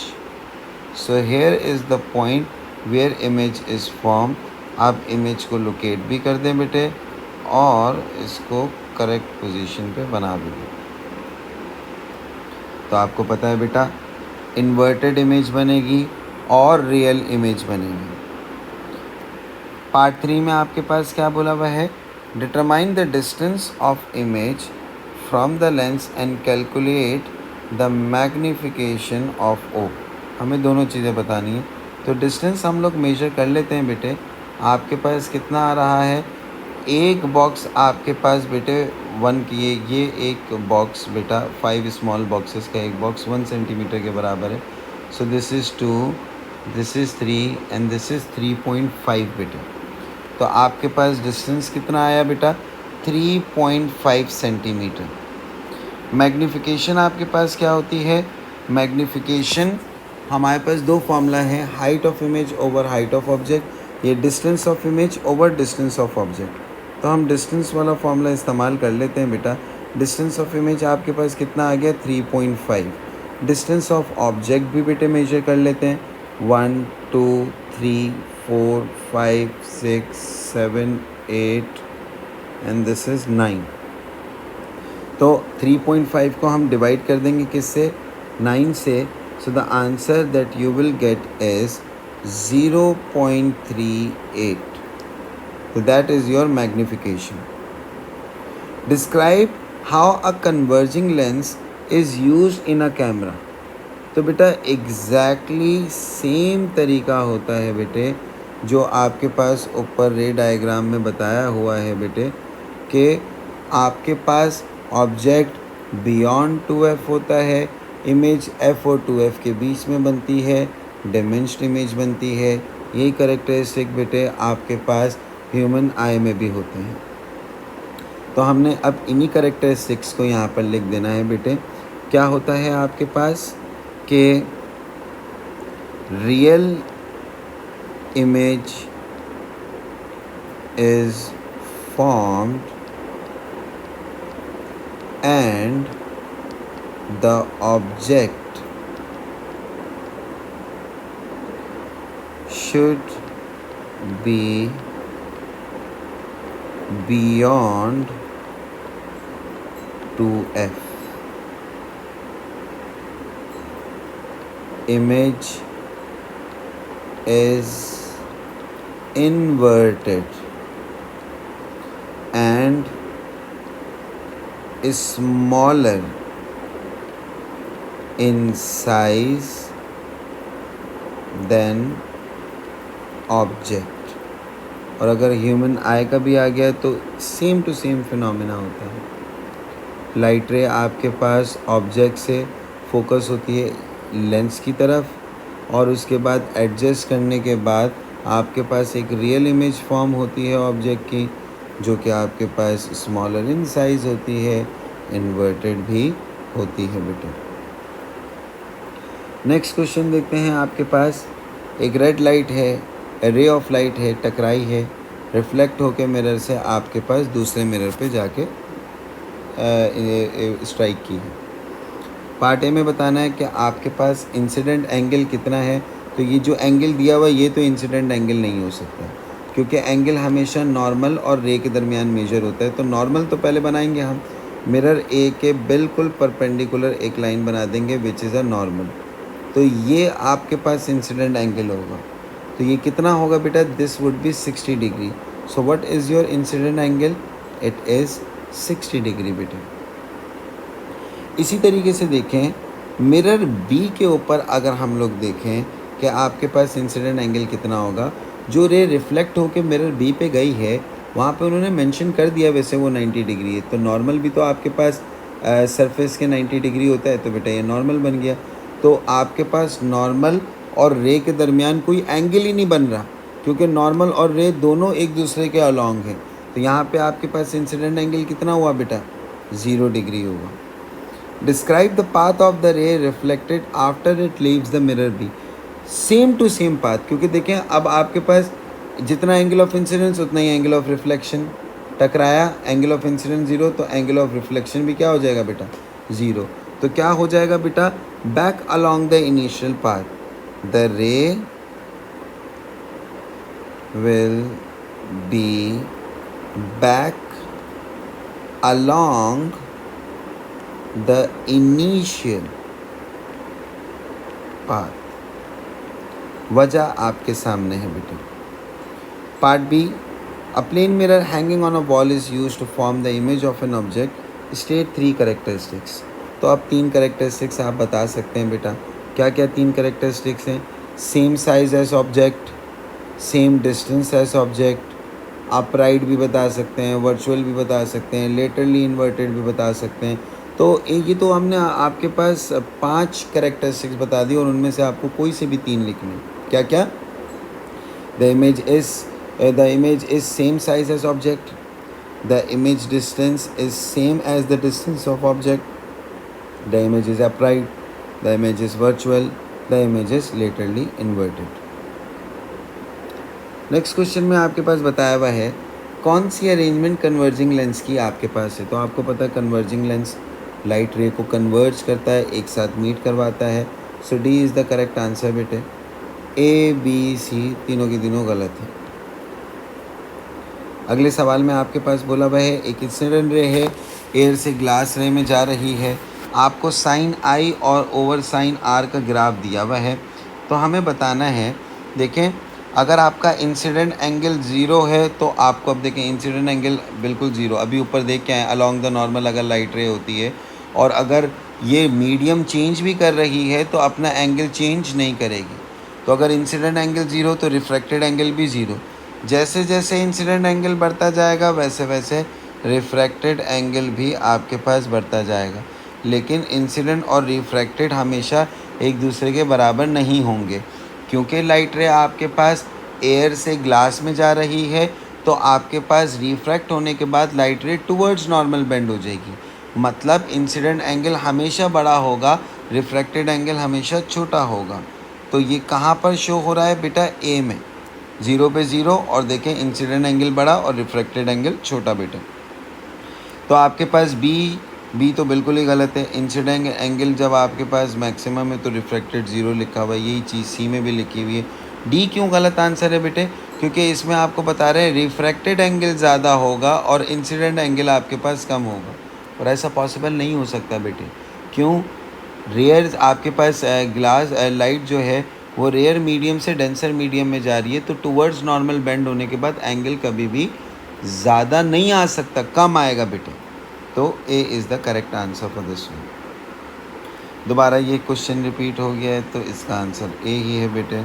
So here is the point where image is form. आप इमेज को लोकेट भी कर दें बेटे और इसको करेक्ट पोजीशन पे बना भी दें। तो आपको पता है बेटा इन्वर्टेड इमेज बनेगी और रियल इमेज बनेगी। पार्ट 3 में आपके पास क्या बोला हुआ है, determine the distance of image from the lens and calculate the magnification of O. हमें दोनों चीज़ें बतानी है। तो डिस्टेंस हम लोग मेजर कर लेते हैं बेटे। आपके पास कितना आ रहा है, एक बॉक्स आपके पास बेटे 1 की, ये एक बॉक्स बेटा 5 स्मॉल बॉक्सेस का एक बॉक्स 1 सेंटीमीटर के बराबर है। So this is 2, this is 3 and this is 3.5 बेटे। तो आपके पास डिस्टेंस कितना आया बेटा, 3.5 सेंटीमीटर। मैग्नीफिकेशन आपके पास क्या होती है, मैग्नीफिकेशन हमारे पास दो फार्मूला है, height of image over height of object, ये distance of image over distance of object. तो हम डिस्टेंस वाला फार्मूला इस्तेमाल कर लेते हैं बेटा। डिस्टेंस ऑफ इमेज आपके पास कितना आ गया, 3.5। डिस्टेंस ऑफ ऑब्जेक्ट भी बेटे मेजर कर लेते हैं, 1 2 3 4 5 6 7 8 एंड दिस इज़ 9। तो 3.5 को हम डिवाइड कर देंगे किससे, 9 से। So the answer that you will get is 0.38। तो that is your magnification. Describe how a converging lens is used in a camera. तो बेटा एग्जैक्टली सेम तरीका होता है बेटे जो आपके पास ऊपर रे डायग्राम में बताया हुआ है बेटे, कि आपके पास ऑब्जेक्ट बियॉन्ड 2f होता है, इमेज f और 2f के बीच में बनती है, डिमेंस्ड इमेज बनती है। यही करेक्टरिस्टिक बेटे आपके पास ह्यूमन आई में भी होते हैं। तो हमने अब इन्हीं करेक्टरिस्टिक्स को यहाँ पर लिख देना है बेटे। क्या होता है आपके पास कि real image is formed and the object should be beyond 2f. Image is inverted and smaller in size than object. और अगर ह्यूमन आई का भी आ गया तो सेम टू सेम फिनोमेना होता है। लाइट रे आपके पास ऑब्जेक्ट से फोकस होती है लेंस की तरफ और उसके बाद एडजस्ट करने के बाद आपके पास एक रियल इमेज फॉर्म होती है ऑब्जेक्ट की, जो कि आपके पास स्मॉलर इन साइज होती है, इन्वर्टेड भी होती है बेटा। नेक्स्ट क्वेश्चन देखते हैं। आपके पास एक रेड लाइट है, रे ऑफ लाइट है, टकराई है, रिफ्लेक्ट होकर मिरर से आपके पास दूसरे मिरर पे जाके स्ट्राइक की है। पार्ट ए में बताना है कि आपके पास इंसिडेंट एंगल कितना है। तो ये जो एंगल दिया हुआ ये तो इंसिडेंट एंगल नहीं हो सकता, क्योंकि एंगल हमेशा नॉर्मल और रे के दरमियान मेजर होता है। तो नॉर्मल तो पहले बनाएंगे हम, मिरर ए के बिल्कुल परपेंडिकुलर एक लाइन बना देंगे विच इज़ अ नॉर्मल। तो ये आपके पास इंसिडेंट एंगल होगा। तो ये कितना होगा बेटा? This would be 60 degree. So what is your incident angle? It is 60 degree बेटा। इसी तरीके से देखें, मिरर बी के ऊपर अगर हम लोग देखें कि आपके पास इंसिडेंट एंगल कितना होगा, जो रे रिफ्लेक्ट होकर मिरर बी पे गई है वहाँ पे उन्होंने मेंशन कर दिया वैसे वो 90 डिग्री है। तो नॉर्मल भी तो आपके पास सरफेस के 90 डिग्री होता है, तो बेटा ये नॉर्मल बन गया। तो आपके पास नॉर्मल और रे के दरमियान कोई एंगल ही नहीं बन रहा, क्योंकि नॉर्मल और रे दोनों एक दूसरे के अलॉन्ग हैं। तो यहाँ पे आपके पास इंसिडेंट एंगल कितना हुआ बेटा? 0 डिग्री होगा। Describe the path of the ray reflected after it leaves the mirror B. Same to same path, क्योंकि देखें अब आपके पास जितना एंगल ऑफ इंसिडेंस उतना ही एंगल ऑफ रिफ्लेक्शन। टकराया, एंगल ऑफ इंसिडेंस 0, तो एंगल ऑफ रिफ्लेक्शन भी क्या हो जाएगा बेटा? 0। तो क्या हो जाएगा बेटा? Back along the initial path, the ray will be back along the initial path. वजह आपके सामने है बेटा। Part B, a plane mirror hanging on a wall is use to form the image of an object. State 3 characteristics. तो अब 3 characteristics आप बता सकते हैं बेटा। क्या क्या 3 करेक्टरिस्टिक्स हैं? Same size as object, same distance as object, upright भी बता सकते हैं, वर्चुअल भी बता सकते हैं, लेटरली इन्वर्टेड भी बता सकते हैं। तो ये तो हमने आपके पास 5 करेक्टरिस्टिक्स बता दी और उनमें से आपको कोई से भी 3 लिखने। क्या क्या? The image is same size as object, the image distance is same as the distance of object, the image is upright, the image is virtual, the image is laterally inverted. Next question में आपके पास बताया हुआ है कौन सी arrangement converging lens की आपके पास है। तो आपको पता है कन्वर्जिंग लेंस लाइट रे को कन्वर्ज करता है, एक साथ मीट करवाता है। So D is the correct answer बेटे। ए बी सी तीनों की तीनों गलत है। अगले सवाल में आपके पास बोला हुआ है एक इंसिडेंट रे है, एयर से ग्लास रे में जा रही है। आपको साइन आई और ओवर साइन आर का ग्राफ दिया हुआ है। तो हमें बताना है, देखें अगर आपका इंसिडेंट एंगल 0 है तो आपको, अब देखें इंसिडेंट एंगल बिल्कुल 0, अभी ऊपर देख के आए अलॉन्ग द नॉर्मल अगर लाइट रे होती है और अगर ये मीडियम चेंज भी कर रही है तो अपना एंगल चेंज नहीं करेगी। तो अगर इंसिडेंट एंगल 0 तो रिफ्रैक्टेड एंगल भी 0। जैसे जैसे इंसिडेंट एंगल बढ़ता जाएगा वैसे वैसे रिफ्रैक्टेड एंगल भी आपके पास बढ़ता जाएगा। लेकिन इंसिडेंट और रिफ्रैक्टेड हमेशा एक दूसरे के बराबर नहीं होंगे, क्योंकि लाइट रे आपके पास एयर से ग्लास में जा रही है तो आपके पास रिफ्रैक्ट होने के बाद लाइट रे टुवर्ड्स नॉर्मल बेंड हो जाएगी। मतलब इंसिडेंट एंगल हमेशा बड़ा होगा, रिफ्रैक्टेड एंगल हमेशा छोटा होगा। तो ये कहाँ पर शो हो रहा है बेटा? ए में 0 पे 0 और देखें इंसिडेंट एंगल बड़ा और रिफ्रैक्टेड एंगल छोटा बेटा। तो आपके पास बी तो बिल्कुल ही गलत है। इंसिडेंट एंगल जब आपके पास मैक्सिमम है तो रिफ्रैक्टेड 0 लिखा हुआ है, यही चीज़ सी में भी लिखी हुई है। डी क्यों गलत आंसर है बेटे? क्योंकि इसमें आपको बता रहे हैं रिफ्रैक्टेड एंगल ज़्यादा होगा और इंसिडेंट एंगल आपके पास कम होगा, और ऐसा पॉसिबल नहीं हो सकता बेटे। क्यों? रेयर आपके पास ग्लास लाइट जो है वो रेयर मीडियम से डेंसर मीडियम में जा रही है, तो टूवर्ड्स नॉर्मल बेंड होने के बाद एंगल कभी भी ज़्यादा नहीं आ सकता, कम आएगा बेटे। तो ए is the correct answer for this one. दोबारा ये क्वेश्चन रिपीट हो गया है, तो इसका आंसर ए ही है बेटे।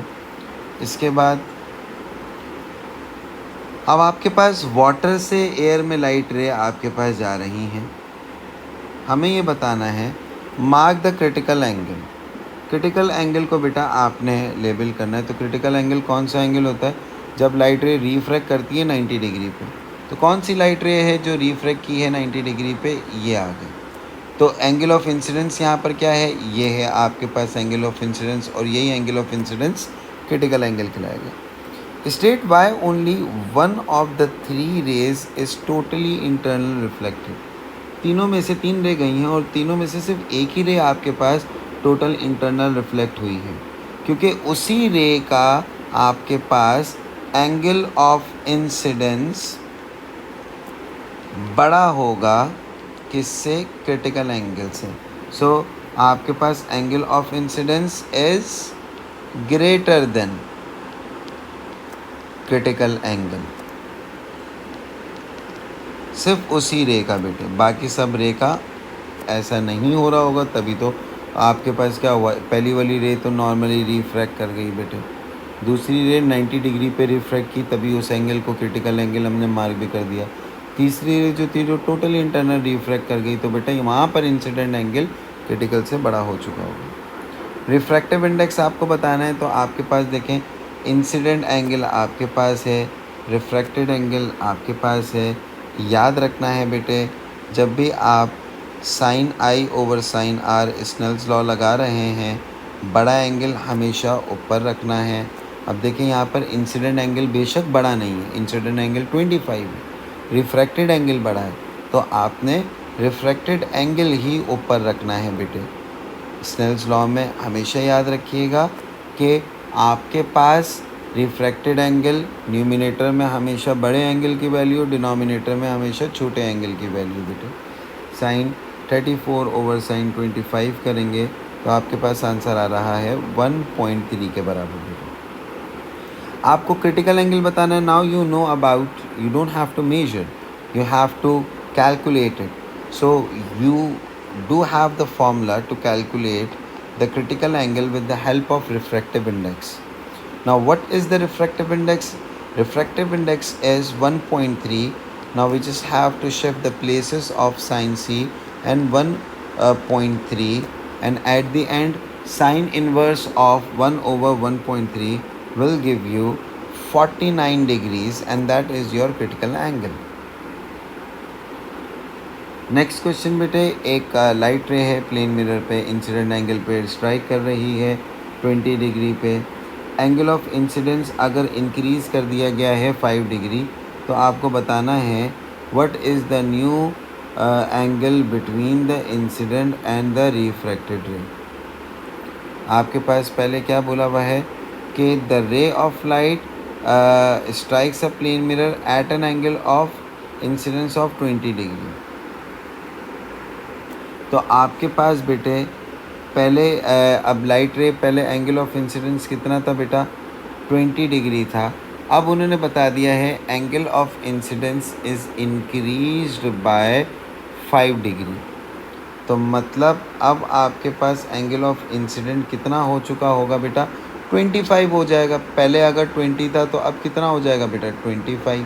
इसके बाद अब आपके पास वाटर से एयर में लाइट रे आपके पास जा रही हैं। हमें ये बताना है mark the critical angle. Critical angle को बेटा आपने लेबल करना है। तो क्रिटिकल एंगल कौन सा एंगल होता है? जब लाइट रे रिफ्रैक्ट करती है 90 डिग्री पे। तो कौन सी लाइट रे है जो रिफ्रैक्ट की है 90 डिग्री पे? ये आ गई। तो एंगल ऑफ इंसिडेंस यहाँ पर क्या है? ये है आपके पास एंगल ऑफ इंसिडेंस, और यही angle of incidence critical angle कहलाएगा। State why only one of the three rays is totally internal reflected. तीनों में से 3 रे गई हैं और तीनों में से सिर्फ एक ही रे आपके पास टोटल इंटरनल रिफ्लेक्ट हुई है, क्योंकि उसी रे का आपके पास एंगल ऑफ इंसिडेंस बड़ा होगा किससे? क्रिटिकल एंगल से। सो आपके पास angle of incidence is greater than critical angle, सिर्फ उसी रे का बेटे, बाकी सब रे का ऐसा नहीं हो रहा होगा, तभी तो आपके पास क्या हुआ, पहली वाली रे तो नॉर्मली रिफ्रैक्ट कर गई बेटे, दूसरी रे 90 डिग्री पे रिफ्रैक्ट की, तभी उस एंगल को क्रिटिकल एंगल हमने मार्क भी कर दिया। तीसरी रे जो थी जो टोटली इंटरनल रिफ्रैक्ट कर गई, तो बेटा वहाँ पर इंसिडेंट एंगल क्रिटिकल से बड़ा हो चुका होगा। रिफ्रैक्टिव इंडेक्स आपको बताना है, तो आपके पास देखें इंसिडेंट एंगल आपके पास है, रिफ्रैक्टेड एंगल आपके पास है। याद रखना है बेटे, जब भी आप sine I over sine R Snell's law लगा रहे हैं, बड़ा एंगल हमेशा ऊपर रखना है। अब देखें यहाँ पर इंसिडेंट एंगल बेशक बड़ा नहीं है, इंसिडेंट एंगल 25 है, रिफ्रैक्टेड एंगल बड़ा है, तो आपने रिफ्रैक्टेड एंगल ही ऊपर रखना है बेटे। स्नेल्स लॉ में हमेशा याद रखिएगा कि आपके पास रिफ्रैक्टेड एंगल न्यूमिनेटर में हमेशा बड़े एंगल की वैल्यू, डिनोमिनेटर में हमेशा छोटे एंगल की वैल्यू बेटे। साइन 34 ओवर साइन 25 करेंगे तो आपके पास आंसर आ रहा है 1.3 के बराबर बेटे। आपको क्रिटिकल एंगल बताना है। Now you know about, you don't have to measure, you have to calculate it. So you do have the formula to calculate the critical angle with the help of refractive index. Now what is the refractive index? Refractive index is 1.3. Now we just have to shift the places of sin C and 1.3, and at the end sine inverse of 1 over 1.3 will give you 49 degrees, and that is your critical angle. Next question बेटे, एक light रे है plane mirror पे, incident angle पे strike कर रही है 20 degree पे। एंगल ऑफ इंसिडेंस अगर इंक्रीज़ कर दिया गया है 5 डिग्री, तो आपको बताना है what is the new angle between the incident and the refracted रे। आपके पास पहले क्या बोला हुआ है कि the ray of light strikes a plane mirror at an angle of incidence of 20 degree. तो आपके पास बेटे पहले अब लाइट रे पहले एंगल ऑफ इंसिडेंस कितना था बेटा? 20 डिग्री था। अब उन्होंने बता दिया है angle of incidence is increased by 5 degree. तो मतलब अब आपके पास एंगल ऑफ इंसिडेंट कितना हो चुका होगा बेटा? 25 हो जाएगा। पहले अगर 20 था तो अब कितना हो जाएगा बेटा? 25।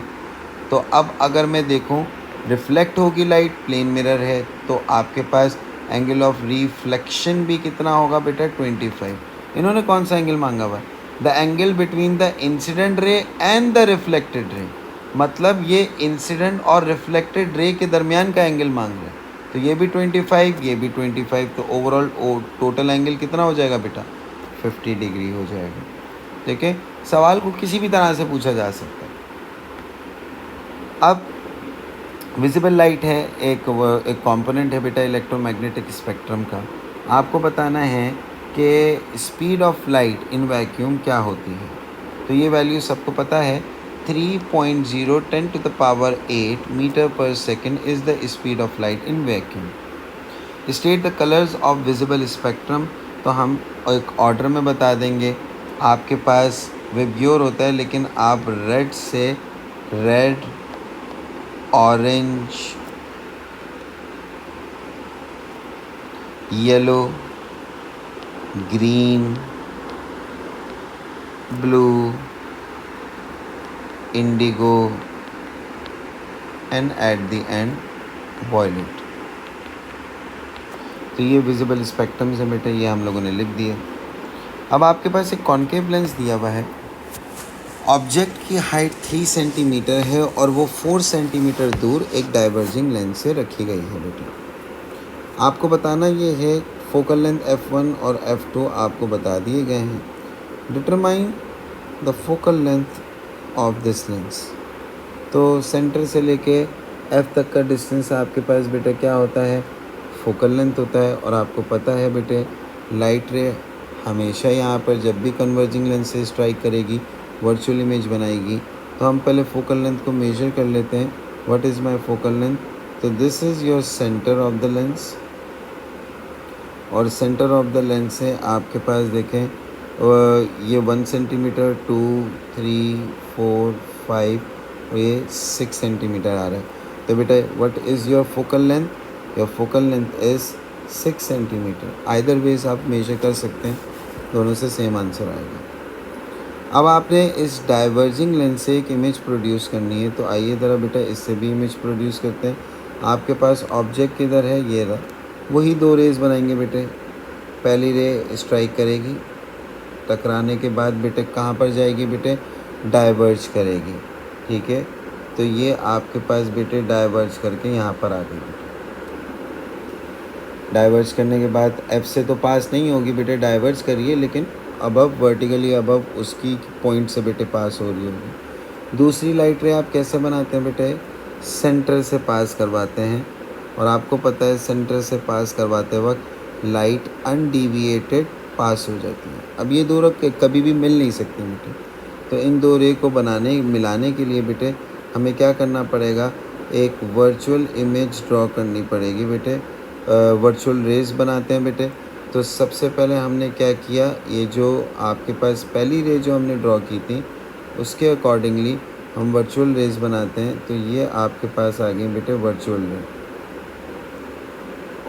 तो अब अगर मैं देखूं रिफ्लेक्ट होगी लाइट, प्लेन मिरर है, तो आपके पास एंगल ऑफ रिफ्लेक्शन भी कितना होगा बेटा? 25। इन्होंने कौन सा एंगल मांगा हुआ है? The angle between the incident ray and the reflected ray, मतलब ये इंसिडेंट और रिफ्लेक्टेड रे के दरमियान का एंगल मांग रहे हैं। तो ये भी 25, ये भी 25, तो ओवरऑल टोटल एंगल कितना हो जाएगा बेटा? 50 डिग्री हो जाएगा। ठीक है, सवाल को किसी भी तरह से पूछा जा सकता है। अब विजिबल लाइट है, एक कंपोनेंट है बेटा इलेक्ट्रोमैग्नेटिक स्पेक्ट्रम का। आपको बताना है कि speed of light in vacuum क्या होती है। तो ये वैल्यू सबको पता है 3.0 10⁸ मीटर पर second is the speed of light in vacuum. State the colours of visible spectrum, तो हम एक ऑर्डर में बता देंगे। आपके पास विब्योर होता है, लेकिन आप रेड से red, orange, yellow, green, blue, indigo and at the end violet. तो ये विजिबल स्पेक्ट्रम से बेटे ये हम लोगों ने लिख दिया। अब आपके पास एक कॉन्केव लेंस दिया हुआ है। ऑब्जेक्ट की हाइट 3 सेंटीमीटर है और वो 4 सेंटीमीटर दूर एक डाइवर्जिंग लेंस से रखी गई है बेटे। आपको बताना ये है फोकल लेंथ f1 और f2 आपको बता दिए गए हैं। Determine the focal length of this lens. तो सेंटर से लेके f तक का डिस्टेंस आपके पास बेटे क्या होता है, फोकल लेंथ होता है। और आपको पता है बेटे लाइट रे हमेशा यहाँ पर जब भी कन्वर्जिंग लेंस से स्ट्राइक करेगी वर्चुअल इमेज बनाएगी। तो हम पहले फोकल लेंथ को मेजर कर लेते हैं। What is my focal length? तो this is your centre of the lens, और सेंटर ऑफ द लेंस से आपके पास देखें ये 1 सेंटीमीटर, 2, 3, 4, 5 और ये 6 सेंटीमीटर आ रहा है। तो बेटा what is your focal length? Your focal length is 6 centimetre. Either ways आप मेजर कर सकते हैं, दोनों से सेम आंसर आएगा। अब आपने इस डाइवर्जिंग लेंस से एक इमेज प्रोड्यूस करनी है। तो आइए ज़रा बेटा इससे भी इमेज प्रोड्यूस करते हैं। आपके पास ऑब्जेक्ट किधर है, ये रहा। वही 2 रेज बनाएंगे बेटे। पहली रे स्ट्राइक करेगी, टकराने के बाद बेटे कहाँ पर जाएगी बेटे, डाइवर्ज करेगी। ठीक है, तो ये आपके पास बेटे डाइवर्ज करके यहाँ पर आ गई बेटे। डाइवर्ज करने के बाद एफ से तो पास नहीं होगी बेटे, डाइवर्ज करिए, लेकिन अबव वर्टिकली अबव उसकी पॉइंट से बेटे पास हो रही होगी। दूसरी लाइट रे आप कैसे बनाते हैं बेटे, सेंटर से पास करवाते हैं। और आपको पता है सेंटर से पास करवाते वक्त लाइट अनडिविएटेड पास हो जाती है। अब ये दो रे कभी भी मिल नहीं सकती बेटे। तो इन 2 रे को मिलाने के लिए बेटे हमें क्या करना पड़ेगा, एक वर्चुअल इमेज ड्रॉ करनी पड़ेगी बेटे। वर्चुअल रेज बनाते हैं बेटे। तो सबसे पहले हमने क्या किया, ये जो आपके पास पहली रे जो हमने ड्रॉ की थी उसके अकॉर्डिंगली हम वर्चुअल रेज बनाते हैं। तो ये आपके पास आ गई बेटे वर्चुअल रे,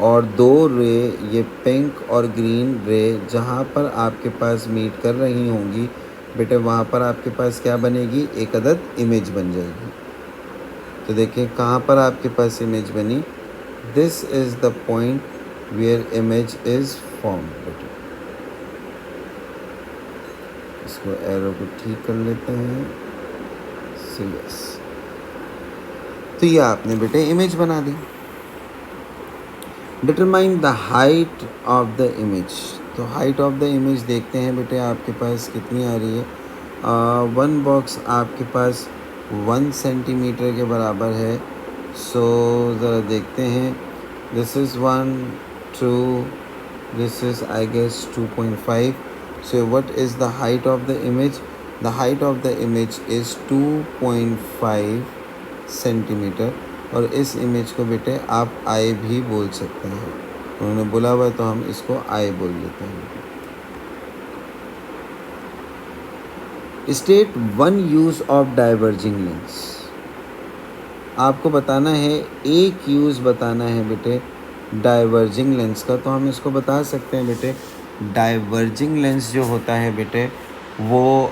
और 2 रे ये पिंक और ग्रीन रे जहाँ पर आपके पास मीट कर रही होंगी बेटे, वहाँ पर आपके पास क्या बनेगी, एक अदद इमेज बन जाएगी। तो देखिए कहाँ पर आपके पास इमेज बनी, this is the point where image is form बेटे। इसको एरो को ठीक कर लेते हैं। सो यस, तो ये आपने बेटे इमेज बना दी। Determine the height of the image. तो हाइट ऑफ द इमेज देखते हैं बेटे आपके पास कितनी आ रही है। 1 बॉक्स आपके पास 1 सेंटीमीटर के बराबर है। सो ज़रा देखते हैं, this is 1, 2, this is I guess 2.5. So what is the height of the image? The height of the image is 2.5 centimetre. और इस इमेज को बेटे आप आई भी बोल सकते हैं। उन्होंने बोला हुआ तो हम इसको आई बोल लेते हैं। State 1 use of diverging lens. आपको बताना है, एक यूज़ बताना है बेटे डाइवर्जिंग लेंस का। तो हम इसको बता सकते हैं बेटे, डाइवर्जिंग लेंस जो होता है बेटे वो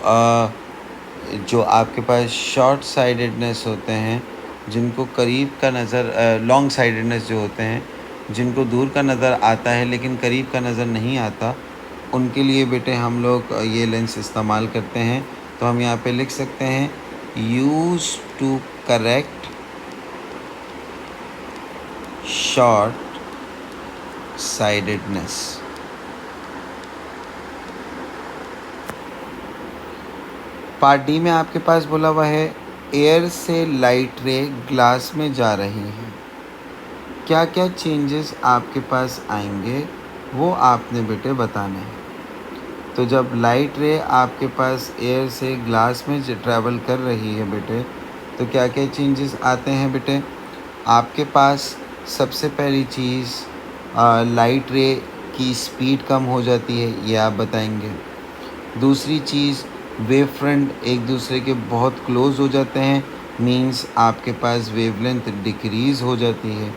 जो आपके पास शॉर्ट साइडेडनेस होते हैं, जिनको करीब का नज़र, लॉन्ग साइडेडनेस जो होते हैं जिनको दूर का नज़र आता है लेकिन करीब का नज़र नहीं आता, उनके लिए बेटे हम लोग ये लेंस इस्तेमाल करते हैं। तो हम यहाँ पे लिख सकते हैं, use to correct short sightedness. Part D में आपके पास बोला हुआ है, एयर से लाइट रे ग्लास में जा रही हैं, क्या क्या चेंजेस आपके पास आएंगे वो आपने बेटे बताने हैं। तो जब लाइट रे आपके पास एयर से ग्लास में ट्रैवल कर रही है बेटे, तो क्या क्या चेंजेस आते हैं बेटे? आपके पास सबसे पहली चीज़ लाइट रे की स्पीड कम हो जाती है, ये आप बताएंगे। दूसरी चीज़, वेव फ्रंट एक दूसरे के बहुत क्लोज हो जाते हैं, मींस आपके पास वेवलेंथ डिक्रीज़ हो जाती है।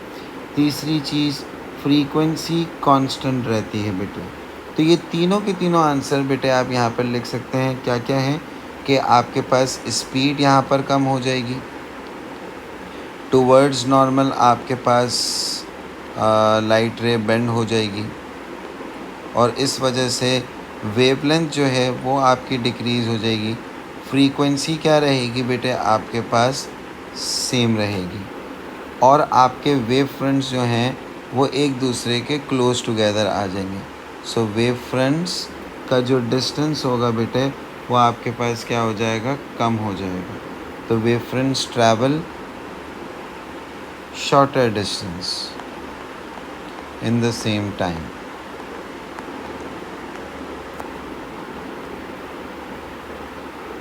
तीसरी चीज़, फ्रीक्वेंसी कांस्टेंट रहती है बेटे। तो ये तीनों के तीनों आंसर बेटे आप यहाँ पर लिख सकते हैं। क्या क्या हैं कि आपके पास स्पीड यहाँ पर कम हो जाएगी, टूवर्ड्स नॉर्मल आपके पास लाइट रे बेंड हो जाएगी, और इस वजह से वेवलेंथ जो है वो आपकी डिक्रीज़ हो जाएगी। फ्रीक्वेंसी क्या रहेगी बेटे आपके पास? सेम रहेगी। और आपके वेव फ्रंट्स जो हैं वो एक दूसरे के क्लोज टुगेदर आ जाएंगे। सो वेव फ्रंट्स का जो डिस्टेंस होगा बेटे वो आपके पास क्या हो जाएगा? कम हो जाएगा। तो wave fronts travel shorter distance in the same time.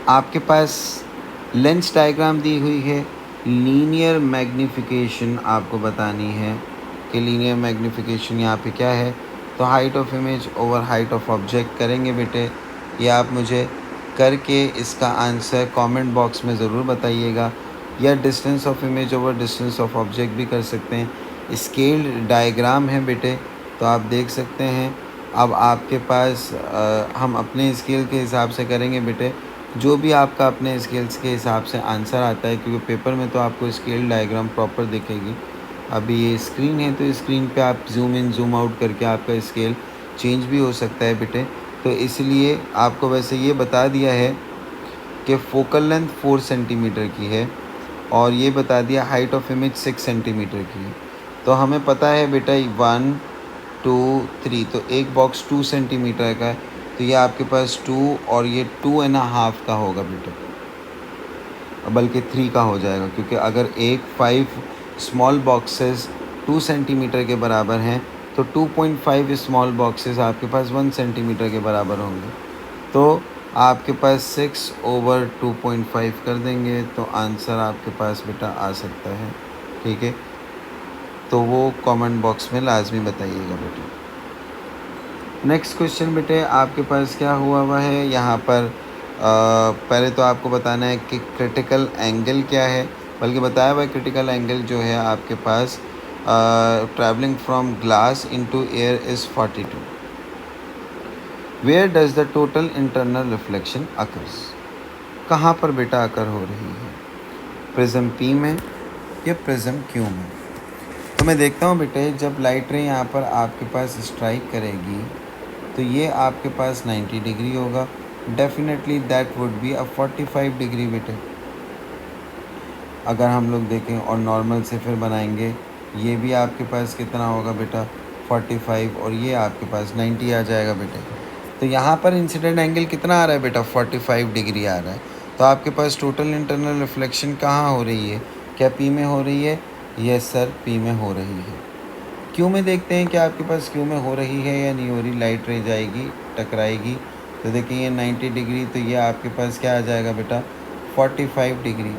आपके पास लेंस डायग्राम दी हुई है, लीनियर मैग्नीफिकेशन आपको बतानी है कि लीनियर मैग्नीफिकेशन यहाँ पे क्या है। तो height of image over height of object करेंगे बेटे। ये आप मुझे करके इसका आंसर कमेंट बॉक्स में ज़रूर बताइएगा, या distance of image over distance of object भी कर सकते हैं। स्केल डायग्राम है बेटे, तो आप देख सकते हैं। अब आपके पास हम अपने स्केल के हिसाब से करेंगे बेटे, जो भी आपका अपने स्केल्स के हिसाब से आंसर आता है, क्योंकि पेपर में तो आपको स्केल डायग्राम प्रॉपर दिखेगी। अभी ये स्क्रीन है तो स्क्रीन पे आप जूम इन जूम आउट करके आपका स्केल चेंज भी हो सकता है बेटे। तो इसलिए आपको वैसे ये बता दिया है कि फोकल लेंथ 4 सेंटीमीटर की है, और ये बता दिया हाइट ऑफ इमेज 6 सेंटीमीटर की है। तो हमें पता है बेटा 1 2 3, तो एक बॉक्स 2 सेंटीमीटर का है, तो ये आपके पास 2 और ये 2.5 का होगा बेटा, बल्कि 3 का हो जाएगा, क्योंकि अगर एक 5 स्मॉल बॉक्सेस 2 सेंटीमीटर के बराबर हैं तो 2.5 स्मॉल बॉक्सेस आपके पास 1 सेंटीमीटर के बराबर होंगे। तो आपके पास 6/2.5 कर देंगे तो आंसर आपके पास बेटा आ सकता है। ठीक है, तो वो कमेंट बॉक्स में लाजमी बताइएगा बेटा। नेक्स्ट क्वेश्चन बेटे आपके पास क्या हुआ है यहाँ पर। पहले तो आपको बताना है कि क्रिटिकल एंगल क्या है, बल्कि बताया हुआ क्रिटिकल एंगल जो है आपके पास travelling from glass into air is 42। Where does the total internal reflection occurs? कहाँ पर बेटा अकर हो रही है? प्रिज्म पी में या प्रिज्म क्यू में? तो मैं देखता हूँ बेटे, जब लाइट रे यहाँ पर आपके पास स्ट्राइक करेगी तो ये आपके पास 90 डिग्री होगा। Definitely that would be a 45 degree बेटे। अगर हम लोग देखें और नॉर्मल से फिर बनाएंगे, ये भी आपके पास कितना होगा बेटा? 45, और ये आपके पास 90 आ जाएगा बेटे। तो यहाँ पर इंसिडेंट एंगल कितना आ रहा है बेटा? 45 डिग्री आ रहा है। तो आपके पास टोटल इंटरनल रिफ्लेक्शन कहाँ हो रही है? क्या पी में हो रही है? यस सर, पी में हो रही है। क्यू में देखते हैं कि आपके पास क्यू में हो रही है या नहीं हो रही। लाइट रे जाएगी, टकराएगी, तो देखिए ये 90 डिग्री, तो ये आपके पास क्या आ जाएगा बेटा? 45 डिग्री।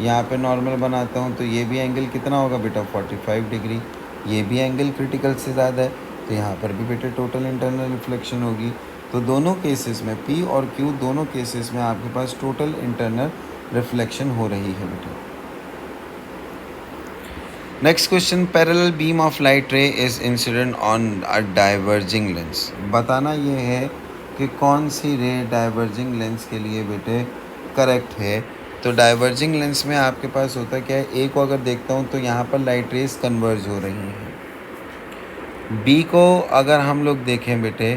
यहाँ पे नॉर्मल बनाता हूँ तो ये भी एंगल कितना होगा बेटा? 45 डिग्री। ये भी एंगल क्रिटिकल से ज़्यादा है, तो यहाँ पर भी बेटा टोटल इंटरनल रिफ्लेक्शन होगी। तो दोनों केसेस में, पी और क्यू दोनों केसेस में आपके पास टोटल इंटरनल रिफ्लेक्शन हो रही है बेटा। Next question, parallel beam of light ray is incident on a diverging lens. बताना ये है कि कौन सी रे डाइवर्जिंग लेंस के लिए बेटे करेक्ट है। तो डाइवर्जिंग लेंस में आपके पास होता क्या है, ए को अगर देखता हूँ तो यहाँ पर लाइट रेज कन्वर्ज हो रही हैं। बी को अगर हम लोग देखें बेटे,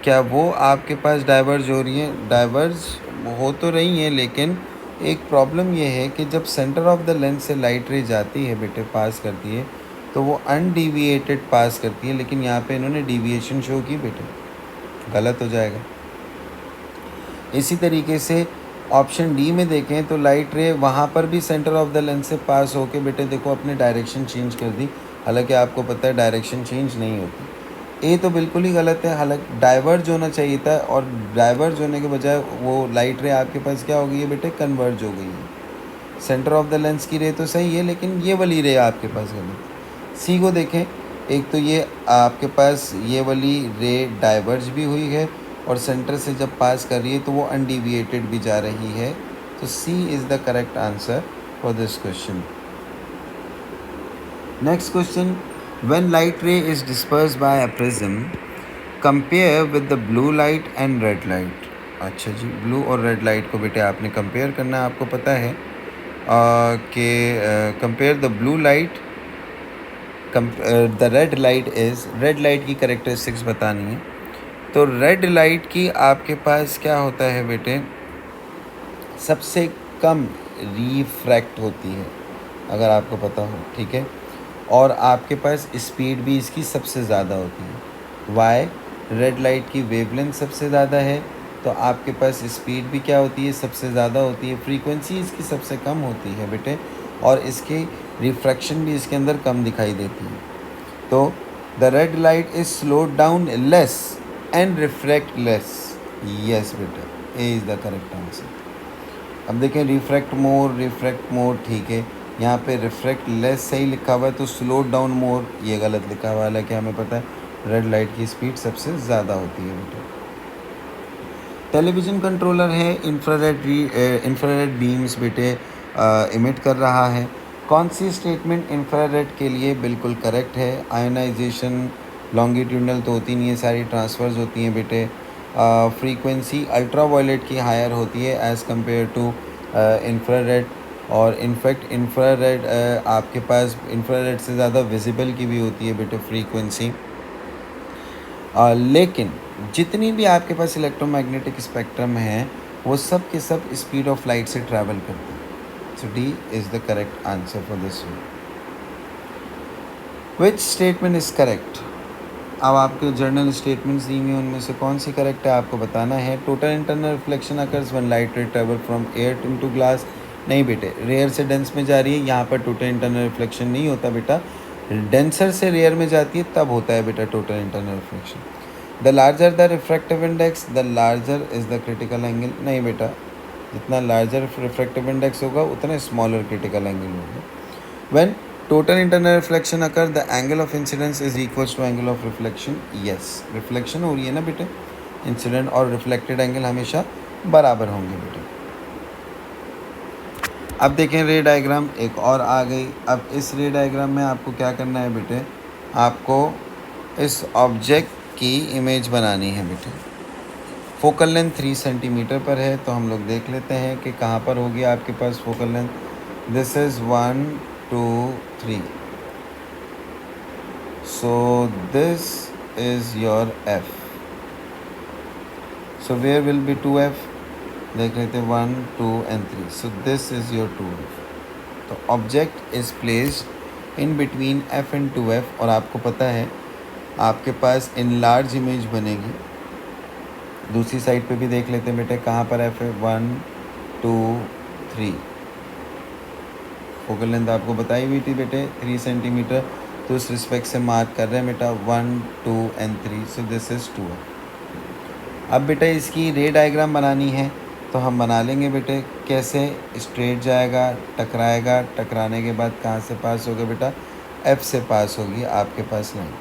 क्या वो आपके पास डाइवर्ज हो रही हैं? डाइवर्ज हो तो रही हैं, लेकिन एक प्रॉब्लम ये है कि जब सेंटर ऑफ द लेंस से लाइट रे जाती है बेटे, पास करती है, तो वो अनडिविएटेड पास करती है। लेकिन यहाँ पे इन्होंने डिविएशन शो की बेटे, गलत हो जाएगा। इसी तरीके से ऑप्शन डी में देखें तो लाइट रे वहाँ पर भी सेंटर ऑफ द लेंस से पास होके बेटे देखो अपने डायरेक्शन चेंज कर दी। हालांकि आपको पता है डायरेक्शन चेंज नहीं होती। ए तो बिल्कुल ही गलत है, हालांकि डाइवर्ज होना चाहिए था, और डाइवर्ज होने के बजाय वो लाइट रे आपके पास क्या हो गई है बेटे, कन्वर्ज हो गई है। सेंटर ऑफ द लेंस की रे तो सही है, लेकिन ये वाली रे आपके पास गलत। सी को देखें, एक तो ये आपके पास ये वाली रे डाइवर्ज भी हुई है, और सेंटर से जब पास कर रही है तो वो अनडिविएटेड भी जा रही है। तो C is the correct answer for this question. Next question, when light ray is disperse by a prism, compare with the blue light and red light. अच्छा जी, ब्लू और रेड लाइट को बेटे आपने कंपेयर करना है, आपको पता है कि compare the blue light, the red light is, red light की करेक्टरिस्टिक्स बतानी है। तो रेड लाइट की आपके पास क्या होता है बेटे, सबसे कम रिफ्रैक्ट होती है, अगर आपको पता हो, ठीक है। और आपके पास स्पीड भी इसकी सबसे ज़्यादा होती है। वाई, रेड लाइट की वेवलेंथ सबसे ज़्यादा है, तो आपके पास स्पीड भी क्या होती है, सबसे ज़्यादा होती है। फ्रीक्वेंसी इसकी सबसे कम होती है बेटे, और इसकी रिफ्रैक्शन भी इसके अंदर कम दिखाई देती है। तो the red light is slowed down less and refract less. Yes बेटा, A is the correct answer. अब देखें, रिफ्रैक्ट मोर, ठीक है। यहाँ पे रिफ्रैक्ट लेस सही लिखा हुआ है, तो स्लो डाउन मोर ये गलत लिखा हुआ है, हालांकि हमें पता है रेड लाइट की स्पीड सबसे ज़्यादा होती है बेटा। टेलीविज़न कंट्रोलर है, इंफ्रारेड बीम्स बेटे इमिट कर रहा है। कौन सी स्टेटमेंट इंफ्रारेड के लिए बिल्कुल करेक्ट है? आयोनाइजेशन लॉन्गिट्यूडनल तो होती नहीं है, सारी ट्रांसफर्स होती हैं बेटे। फ्रीक्वेंसी अल्ट्रावायलेट की हायर होती है एज़ कम्पेयर टू इंफ्रारेड, और इनफैक्ट इंफ्रारेड आपके पास इंफ्रारेड से ज़्यादा विजिबल की भी होती है बेटे फ्रीक्वेंसी। लेकिन जितनी भी आपके पास इलेक्ट्रोमैग्नेटिक स्पेक्ट्रम है, वो सब के सब स्पीड ऑफ लाइट से ट्रैवल करते हैं। So D is the correct answer for this one. Which statement is correct? अब आपके जर्नल स्टेटमेंट्स दी हुई हैं, उनमें से कौन सी करेक्ट है आपको बताना है। Total internal reflection occurs when light रे travel from air into glass. नहीं बेटे, रेयर से डेंस में जा रही है, यहाँ पर टोटल इंटरनल रिफ्लेक्शन नहीं होता बेटा। डेंसर से रेयर में जाती है तब होता है बेटा total internal reflection. The larger the refractive index, the larger is the critical angle. नहीं बेटा, जितना लार्जर रिफ्रैक्टिव इंडेक्स होगा उतना स्मॉलर क्रिटिकल एंगल होगा। When total internal reflection occur, the angle of incidence is equals to angle of reflection. Yes, reflection हो रही है ना बेटे, इंसिडेंट और रिफ्लेक्टेड एंगल हमेशा बराबर होंगे बेटे। अब देखें रे डायग्राम एक और आ गई। अब इस रे डायग्राम में आपको क्या करना है बेटे, आपको इस ऑब्जेक्ट की इमेज बनानी है बेटे। फोकल लेंथ 3 सेंटीमीटर पर है, तो हम लोग देख लेते हैं कि कहाँ पर होगी आपके पास focal length. This is 1 2 3, so this is your F. So where will be 2F? देख लेते हैं 1 2 and 3. So this is your 2F. तो object is placed in between F and 2F, और आपको पता है आपके पास इन लार्ज इमेज बनेगी। दूसरी साइड पे भी देख लेते हैं बेटे, कहाँ पर F है, 1 2 3। फोकल लेंथ आपको बताई हुई थी बेटे 3 सेंटीमीटर, तो उस रिस्पेक्ट से मार्क कर रहे हैं बेटा 1 2 and 3। So this is 2F। अब बेटा इसकी रे डायग्राम बनानी है, तो हम बना लेंगे बेटे। कैसे? स्ट्रेट जाएगा, टकराएगा, टकराने के बाद कहाँ से पास होगा बेटा, F से पास होगी आपके पास लाइन।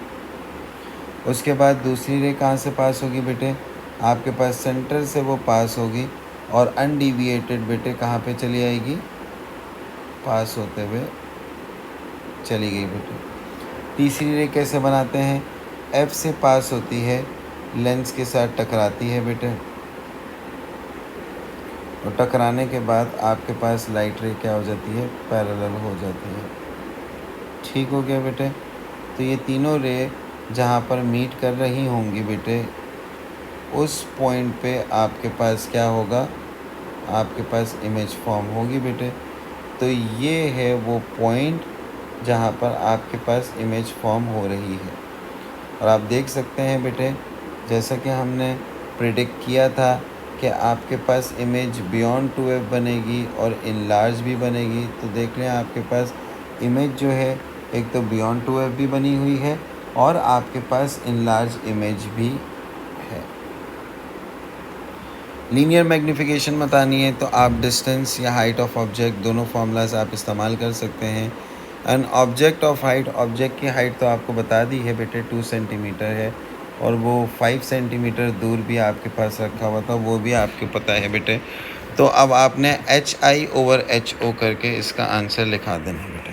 उसके बाद दूसरी रे कहाँ से पास होगी बेटे, आपके पास सेंटर से वो पास होगी, और अनडिविएटेड बेटे कहाँ पे चली आएगी, पास होते हुए चली गई बेटे। तीसरी रे कैसे बनाते हैं, F से पास होती है, लेंस के साथ टकराती है बेटे, और टकराने के बाद आपके पास लाइट रे क्या हो जाती है, पैरेलल हो जाती है। ठीक हो गया बेटे। तो ये तीनों रे जहाँ पर मीट कर रही होंगी बेटे, उस पॉइंट पे आपके पास क्या होगा, आपके पास इमेज फॉर्म होगी बेटे। तो ये है वो पॉइंट जहाँ पर आपके पास इमेज फॉर्म हो रही है। और आप देख सकते हैं बेटे, जैसा कि हमने प्रिडिक्ट किया था कि आपके पास इमेज बियॉन्ड 2F बनेगी और इन लार्ज भी बनेगी। तो देख लें आपके पास इमेज जो है एक तो बियॉन्ड 2F भी बनी हुई है, और आपके पास इनलार्ज इमेज भी है। लीनियर मैग्नीफिकेशन बतानी है तो आप डिस्टेंस या हाइट ऑफ ऑब्जेक्ट दोनों फार्मूलाज आप इस्तेमाल कर सकते हैं। And object of height, object की हाइट तो आपको बता दी है बेटे 2 सेंटीमीटर है, और वो 5 सेंटीमीटर दूर भी आपके पास रखा हुआ था, वो भी आपको पता है बेटे। तो अब आपने HI/HO करके इसका आंसर लिखा देना है बेटे।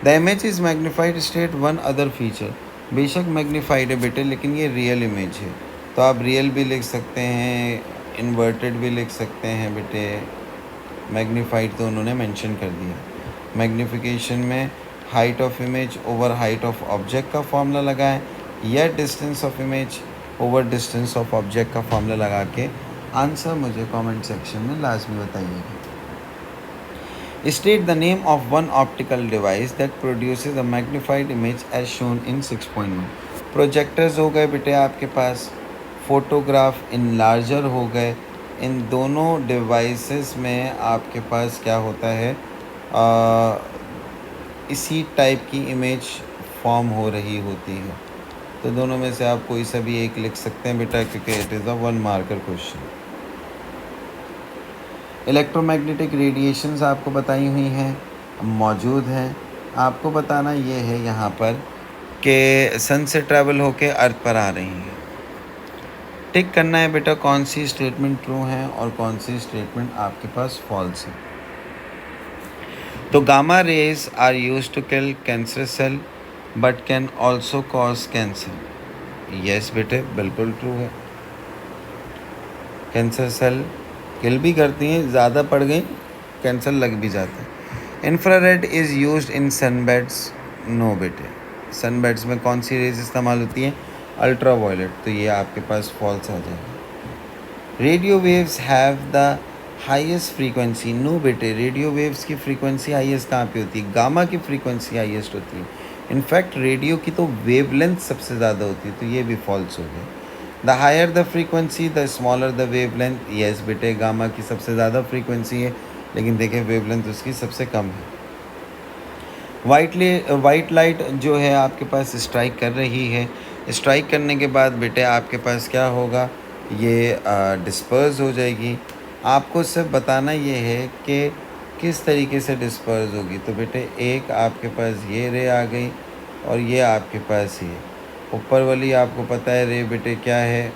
The image is magnified state one other feature, बेशक मैग्नीफाइड है बेटे लेकिन ये रियल इमेज है, तो आप रियल भी लिख सकते हैं, इन्वर्टेड भी लिख सकते हैं बेटे। मैग्नीफाइड तो उन्होंने मेंशन कर दिया। मैग्नीफिकेशन में height of image over height of object का फॉर्मूला लगाएं, या distance of image over distance of object का फॉर्मूला लगा के आंसर मुझे कमेंट सेक्शन में लाजमी बताइएगा। State the name of one optical device that produces a magnified image as shown in 6.1. Projectors हो गए बेटे आपके पास, फोटोग्राफ इनलार्जर हो गए। इन दोनों डिवाइसेस में आपके पास क्या होता है, इसी टाइप की इमेज फॉर्म हो रही होती है। तो दोनों में से आप कोई सा भी एक लिख सकते हैं बेटा, क्योंकि it is a 1 marker question. Electromagnetic radiations आपको बताई हुई हैं, मौजूद हैं। आपको बताना ये है यहाँ पर कि सन से ट्रैवल होके अर्थ पर आ रही हैं। टिक करना है बेटा कौन सी स्टेटमेंट ट्रू है और कौन सी स्टेटमेंट आपके पास फॉल्स है। तो gamma rays are used to kill cancer cell but can also cause cancer. Yes बेटे बिल्कुल ट्रू है, कैंसर सेल किल भी करती हैं, ज़्यादा पड़ गई कैंसर लग भी जाता है। Infrared is used in sunbeds. No बेटे, सनबेड्स में कौन सी रेज इस्तेमाल होती हैं, अल्ट्रा वायलेट, तो ये आपके पास फॉल्स आ जाएगा। Radio waves have the highest frequency. No बेटे, रेडियो वेव्स की फ्रीक्वेंसी हाईएस्ट कहाँ पे होती है, गामा की फ्रीक्वेंसी हाईएस्ट होती है। इनफैक्ट रेडियो की तो वेवलेंथ सबसे ज़्यादा होती है, तो ये भी फॉल्स हो गया। The higher the frequency the smaller the wavelength. Yes बेटे, गामा की सबसे ज़्यादा फ्रीक्वेंसी है, लेकिन देखें वेवलेंथ उसकी सबसे कम है। वाइट लाइट जो है आपके पास स्ट्राइक कर रही है, स्ट्राइक करने के बाद बेटे आपके पास क्या होगा, ये डिस्पर्स हो जाएगी। आपको सिर्फ बताना ये है कि किस तरीके से डिस्पर्स होगी। तो बेटे एक आपके पास ये रे आ गई और ये आपके पास ये ऊपर वाली, आपको पता है रे बेटे क्या है,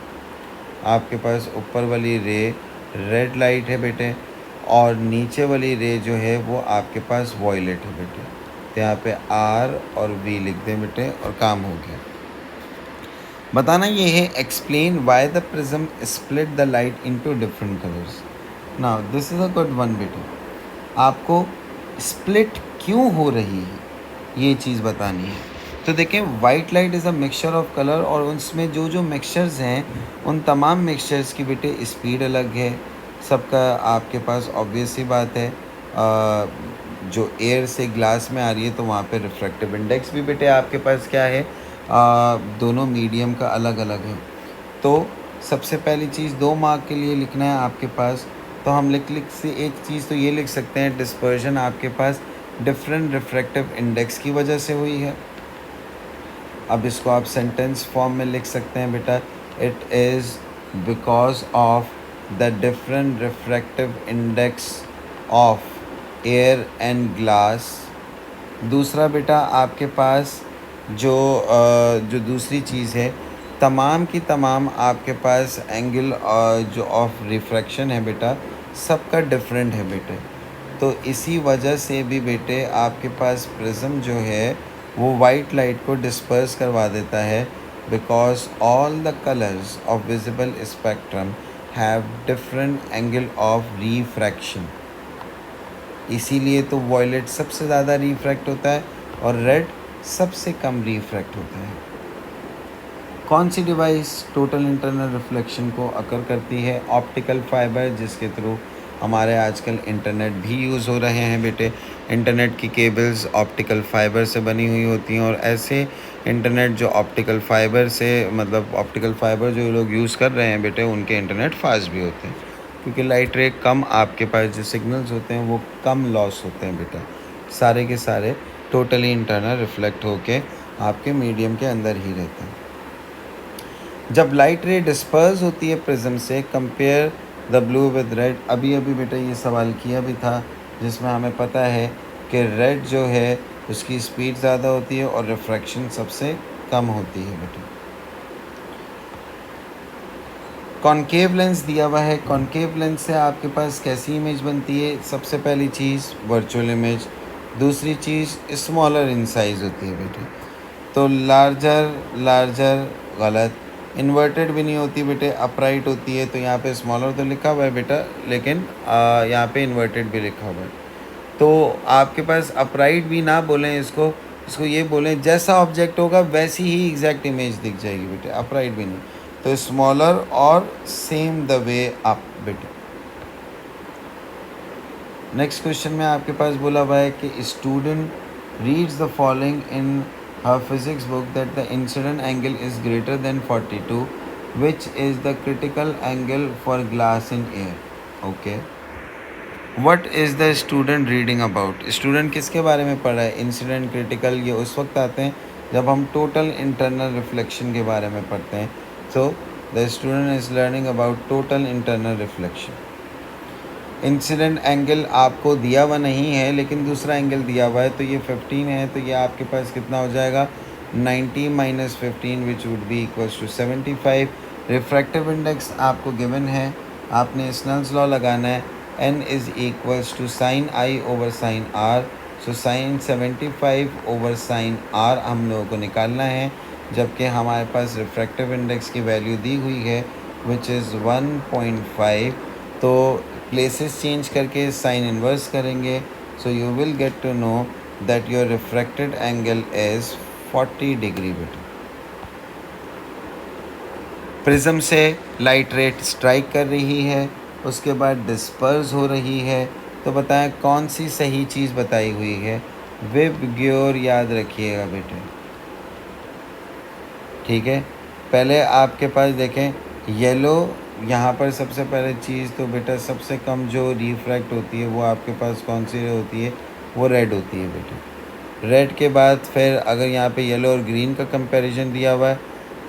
आपके पास ऊपर वाली रे रेड लाइट है बेटे, और नीचे वाली रे जो है वो आपके पास वॉयलेट है बेटे। तो यहाँ पे आर और वी लिख दें बेटे और काम हो गया। बताना ये है explain why the prism split the light into different colours. Now this is a good one बेटे, आपको स्प्लिट क्यों हो रही है ये चीज़ बतानी है। तो देखें white light is a mixture of colour, और उसमें जो जो मिक्सचर्स हैं उन तमाम मिक्सचर्स की बेटे स्पीड अलग है सबका। आपके पास ऑब्वियस सी बात है, जो एयर से ग्लास में आ रही है तो वहाँ पे रिफ्रैक्टिव इंडेक्स भी बेटे आपके पास क्या है, दोनों मीडियम का अलग अलग है। तो सबसे पहली चीज़ 2 मार्क के लिए लिखना है आपके पास, तो हम लिख से एक चीज़ तो ये लिख सकते हैं, डिस्पर्जन आपके पास डिफरेंट रिफ्रैक्टिव इंडेक्स की वजह से हुई है। अब इसको आप सेंटेंस फॉर्म में लिख सकते हैं बेटा, it is because of the different refractive index of air and glass. दूसरा बेटा आपके पास जो दूसरी चीज़ है, तमाम की तमाम आपके पास एंगल जो ऑफ रिफ्रैक्शन है बेटा सबका डिफरेंट है बेटे। तो इसी वजह से भी बेटे आपके पास प्रिज्म जो है वो वाइट लाइट को डिस्पर्स करवा देता है, because all the colours of visible spectrum have different angle of refraction. इसीलिए तो वॉयलेट सबसे ज़्यादा रिफ्रैक्ट होता है और रेड सबसे कम रिफ्रैक्ट होता है। कौन सी डिवाइस टोटल इंटरनल रिफ्लेक्शन को अकर करती है, ऑप्टिकल फाइबर, जिसके थ्रू हमारे आजकल इंटरनेट भी यूज़ हो रहे हैं बेटे। इंटरनेट की केबल्स ऑप्टिकल फाइबर से बनी हुई होती हैं, और ऐसे इंटरनेट जो ऑप्टिकल फाइबर से मतलब ऑप्टिकल फाइबर जो लोग यूज़ कर रहे हैं बेटे उनके इंटरनेट फास्ट भी होते हैं, क्योंकि लाइट रे कम, आपके पास जो सिग्नल्स होते हैं वो कम लॉस होते हैं बेटा, सारे के सारे टोटली इंटरनल रिफ्लेक्ट होके आपके मीडियम के अंदर ही रहता है। जब लाइट रे डिस्पर्स होती है प्रिज्म से, compare the blue with red. अभी अभी बेटा ये सवाल किया भी था, जिसमें हमें पता है कि रेड जो है उसकी स्पीड ज़्यादा होती है और रिफ्रैक्शन सबसे कम होती है बेटा। कॉन्केव लेंस दिया हुआ है, कॉन्केव लेंस से आपके पास कैसी इमेज बनती है? सबसे पहली चीज़ वर्चुअल इमेज, दूसरी चीज़ स्मॉलर इन साइज़ होती है बेटे। तो लार्जर लार्जर गलत, इन्वर्टेड भी नहीं होती बेटे, अपराइट होती है। तो यहाँ पे स्मॉलर तो लिखा हुआ है बेटा, लेकिन यहाँ पे इन्वर्टेड भी लिखा हुआ है। तो आपके पास अपराइट भी ना बोलें इसको, इसको ये बोलें जैसा ऑब्जेक्ट होगा वैसी ही एग्जैक्ट इमेज दिख जाएगी बेटे, अपराइट भी नहीं। तो स्मॉलर और सेम द वे अप बेटे। नेक्स्ट क्वेश्चन में आपके पास बोला हुआ है कि student reads the following in her physics book that the incident angle is greater then 42, which is the critical angle for glass in air. Okay, what is the student reading about? Student किसके बारे में पढ़ रहा है? Incident, critical, ये उस वक्त आते हैं जब हम टोटल इंटरनल रिफ्लेक्शन के बारे में पढ़ते हैं। So the student is learning about total internal reflection. Incident angle आपको दिया हुआ नहीं है, लेकिन दूसरा एंगल दिया हुआ है, तो ये 15 है, तो ये आपके पास कितना हो जाएगा? 90 minus 15 which would be equals to 75। Refractive index आपको गिवन है, आपने स्नेल्स लॉ लगाना है, n is equals to sine I over sine R. So sine 75 over sine R हम लोगों को निकालना है, जबकि हमारे पास रिफ्रैक्टिव इंडेक्स की वैल्यू दी हुई है विच इज़ 1.5। तो प्लेसेस चेंज करके साइन इन्वर्स करेंगे, so you will get to know that your refracted angle is 40 degree बेटा। प्रिज्म से लाइट रेट स्ट्राइक कर रही है, उसके बाद डिस्पर्स हो रही है। तो बताएं कौन सी सही चीज़ बताई हुई है? विबग्योर याद रखिएगा बेटे, ठीक है। पहले आपके पास देखें येलो, यहाँ पर सबसे पहले चीज़ तो बेटा सबसे कम जो रिफ्रैक्ट होती है वो आपके पास कौन सी होती है? वो रेड होती है बेटे। रेड के बाद फिर अगर यहाँ पे येलो और ग्रीन का कंपैरिजन दिया हुआ है,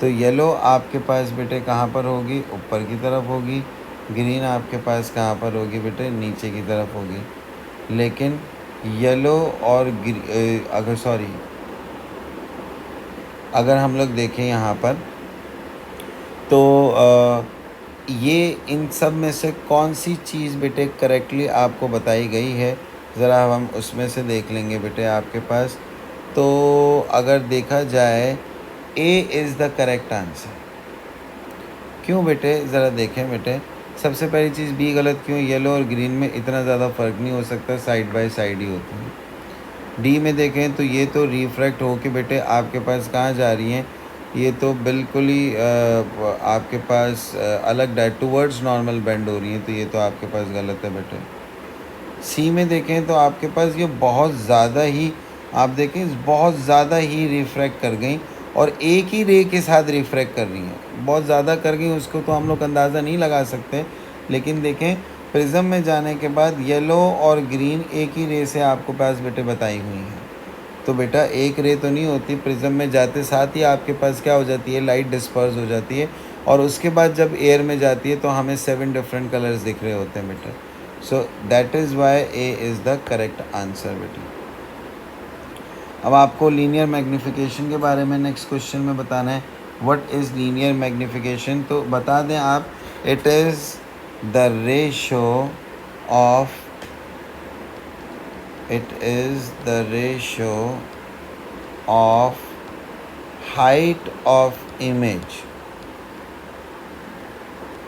तो येलो आपके पास बेटे कहाँ पर होगी? ऊपर की तरफ होगी। ग्रीन आपके पास कहाँ पर होगी बेटे? नीचे की तरफ होगी। लेकिन येलो और अगर हम लोग देखें यहाँ पर, तो ये इन सब में से कौन सी चीज़ बेटे करेक्टली आपको बताई गई है? ज़रा हम उसमें से देख लेंगे बेटे आपके पास। तो अगर देखा जाए ए इज़ द करेक्ट आंसर। क्यों बेटे? ज़रा देखें बेटे, सबसे पहली चीज़ बी गलत क्यों? येलो और ग्रीन में इतना ज़्यादा फ़र्क नहीं हो सकता, साइड बाय साइड ही होते हैं। डी में देखें तो ये तो रिफ्रैक्ट होके बेटे आपके पास कहाँ जा रही हैं? ये तो बिल्कुल ही आपके पास अलग टूवर्ड्स नॉर्मल बेंड हो रही हैं, तो ये तो आपके पास गलत है बेटे। सी में देखें तो आपके पास ये बहुत ज़्यादा ही, आप देखें बहुत ज़्यादा ही रिफ्रैक्ट कर गई और एक ही रे के साथ रिफ्रैक्ट कर रही हैं, बहुत ज़्यादा कर गई, उसको तो हम लोग अंदाज़ा नहीं लगा सकते। लेकिन देखें प्रिज्म में जाने के बाद येलो और ग्रीन एक ही रे से आपको पास बेटे बताई हुई हैं। तो बेटा एक रे तो नहीं होती, प्रिज्म में जाते साथ ही आपके पास क्या हो जाती है? लाइट डिस्पर्स हो जाती है, और उसके बाद जब एयर में जाती है तो हमें 7 डिफरेंट कलर्स दिख रहे होते हैं बेटा। So that is why A is the correct answer बेटा। अब आपको लीनियर मैग्नीफिकेशन के बारे में नेक्स्ट क्वेश्चन में बताना है। What is linear magnification? तो बता दें आप, it is the ratio of, it is the ratio of height of image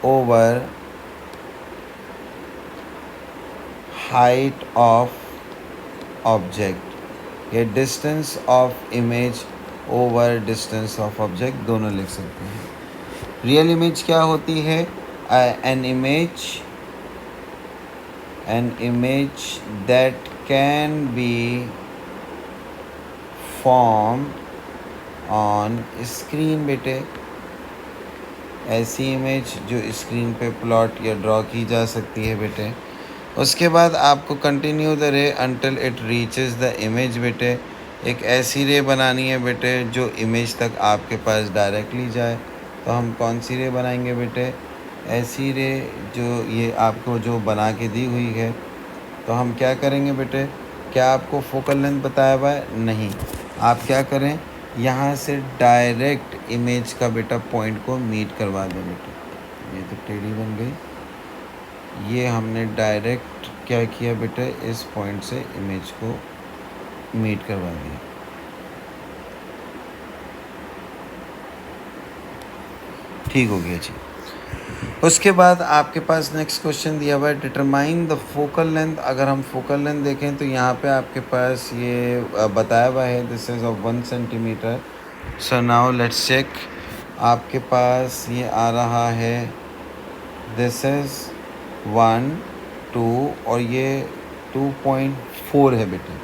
over height of object, या distance of image over distance of object, दोनों लिख सकते हैं। रियल इमेज क्या होती है? an image that can be formed on screen बेटे, ऐसी इमेज जो स्क्रीन पे प्लॉट या ड्रॉ की जा सकती है बेटे। उसके बाद आपको कंटिन्यू द रे until it reaches the image बेटे। एक ऐसी रे बनानी है बेटे जो इमेज तक आपके पास डायरेक्टली जाए। तो हम कौन सी रे बनाएंगे बेटे? ऐसी रे जो ये आपको जो बना के दी हुई है। तो हम क्या करेंगे बेटे? क्या आपको फोकल लेंथ बताया हुआ है? नहीं। आप क्या करें, यहाँ से डायरेक्ट इमेज का बेटा पॉइंट को मीट करवा दें बेटे। ये तो टेढ़ी बन गई। ये हमने डायरेक्ट क्या किया बेटे? इस पॉइंट से इमेज को मीट करवा दिया। ठीक हो गया जी। उसके बाद आपके पास नेक्स्ट क्वेश्चन दिया हुआ है, डिटरमाइन द फोकल लेंथ। अगर हम फोकल लेंथ देखें तो यहाँ पे आपके पास ये बताया हुआ है, this is of 1 centimetre. So now let's check. आपके पास ये आ रहा है, दिस इज़ 1 2 और ये 2.4 है बेटे।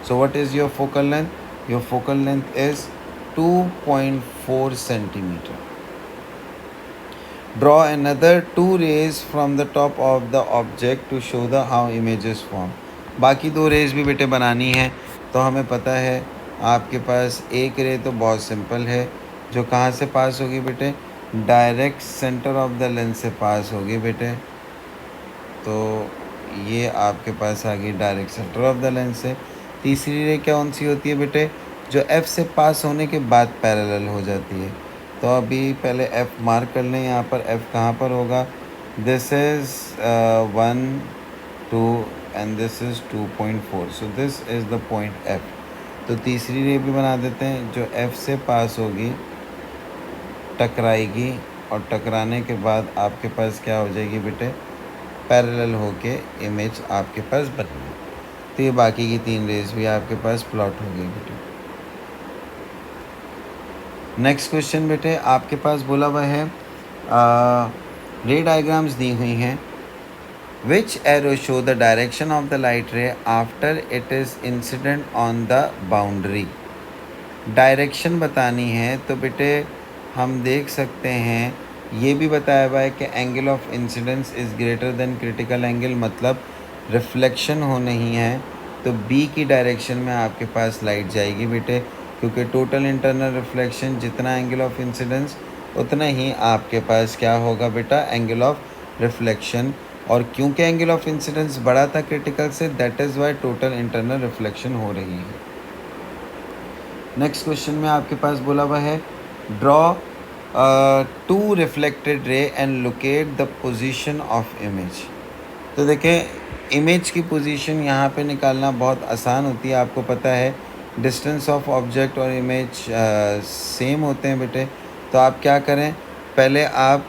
So what is your focal length? Your focal length is 2.4 centimetre. Draw another two rays from the top of the object to show the how images form. बाकी दो रेज भी बेटे बनानी है। तो हमें पता है आपके पास एक रे तो बहुत सिंपल है, जो कहाँ से पास होगी बेटे? Direct centre of the lens से पास होगी बेटे। तो ये आपके पास आ गई direct centre of the lens से। तीसरी रे कौन सी होती है बेटे? जो एफ से पास होने के बाद पैरेलल हो जाती है। तो अभी पहले एफ मार्क कर लें। यहाँ पर एफ कहाँ पर होगा? This is 1 2 and this is 2.4। So this is the point F. तो तीसरी रे भी बना देते हैं, जो एफ से पास होगी, टकराएगी और टकराने के बाद आपके पास क्या हो जाएगी बेटे? पैरेलल होके इमेज आपके पास बनेगी। तो ये बाकी की तीन रेज भी आपके पास प्लॉट हो गई बेटे। नेक्स्ट क्वेश्चन बेटे आपके पास बोला हुआ है, रे डायग्राम्स दी हुई हैं। Which arrow show the direction of the light ray after it is incident on the boundary. Direction बतानी है तो बेटे हम देख सकते हैं, ये भी बताया हुआ है कि angle of incidence is greater than critical angle, मतलब रिफ्लेक्शन हो नहीं है। तो बी की डायरेक्शन में आपके पास लाइट जाएगी बेटे, क्योंकि टोटल इंटरनल रिफ्लेक्शन जितना एंगल ऑफ इंसिडेंस उतना ही आपके पास क्या होगा बेटा? Angle of reflection. और क्योंकि एंगल ऑफ इंसिडेंस बड़ा था क्रिटिकल से, that is why total internal reflection हो रही है। नेक्स्ट क्वेश्चन में आपके पास बोला हुआ है, draw two reflected ray and locate the position of image. तो देखें, इमेज की पोजीशन यहाँ पे निकालना बहुत आसान होती है। आपको पता है डिस्टेंस ऑफ ऑब्जेक्ट और इमेज सेम होते हैं बेटे। तो आप क्या करें, पहले आप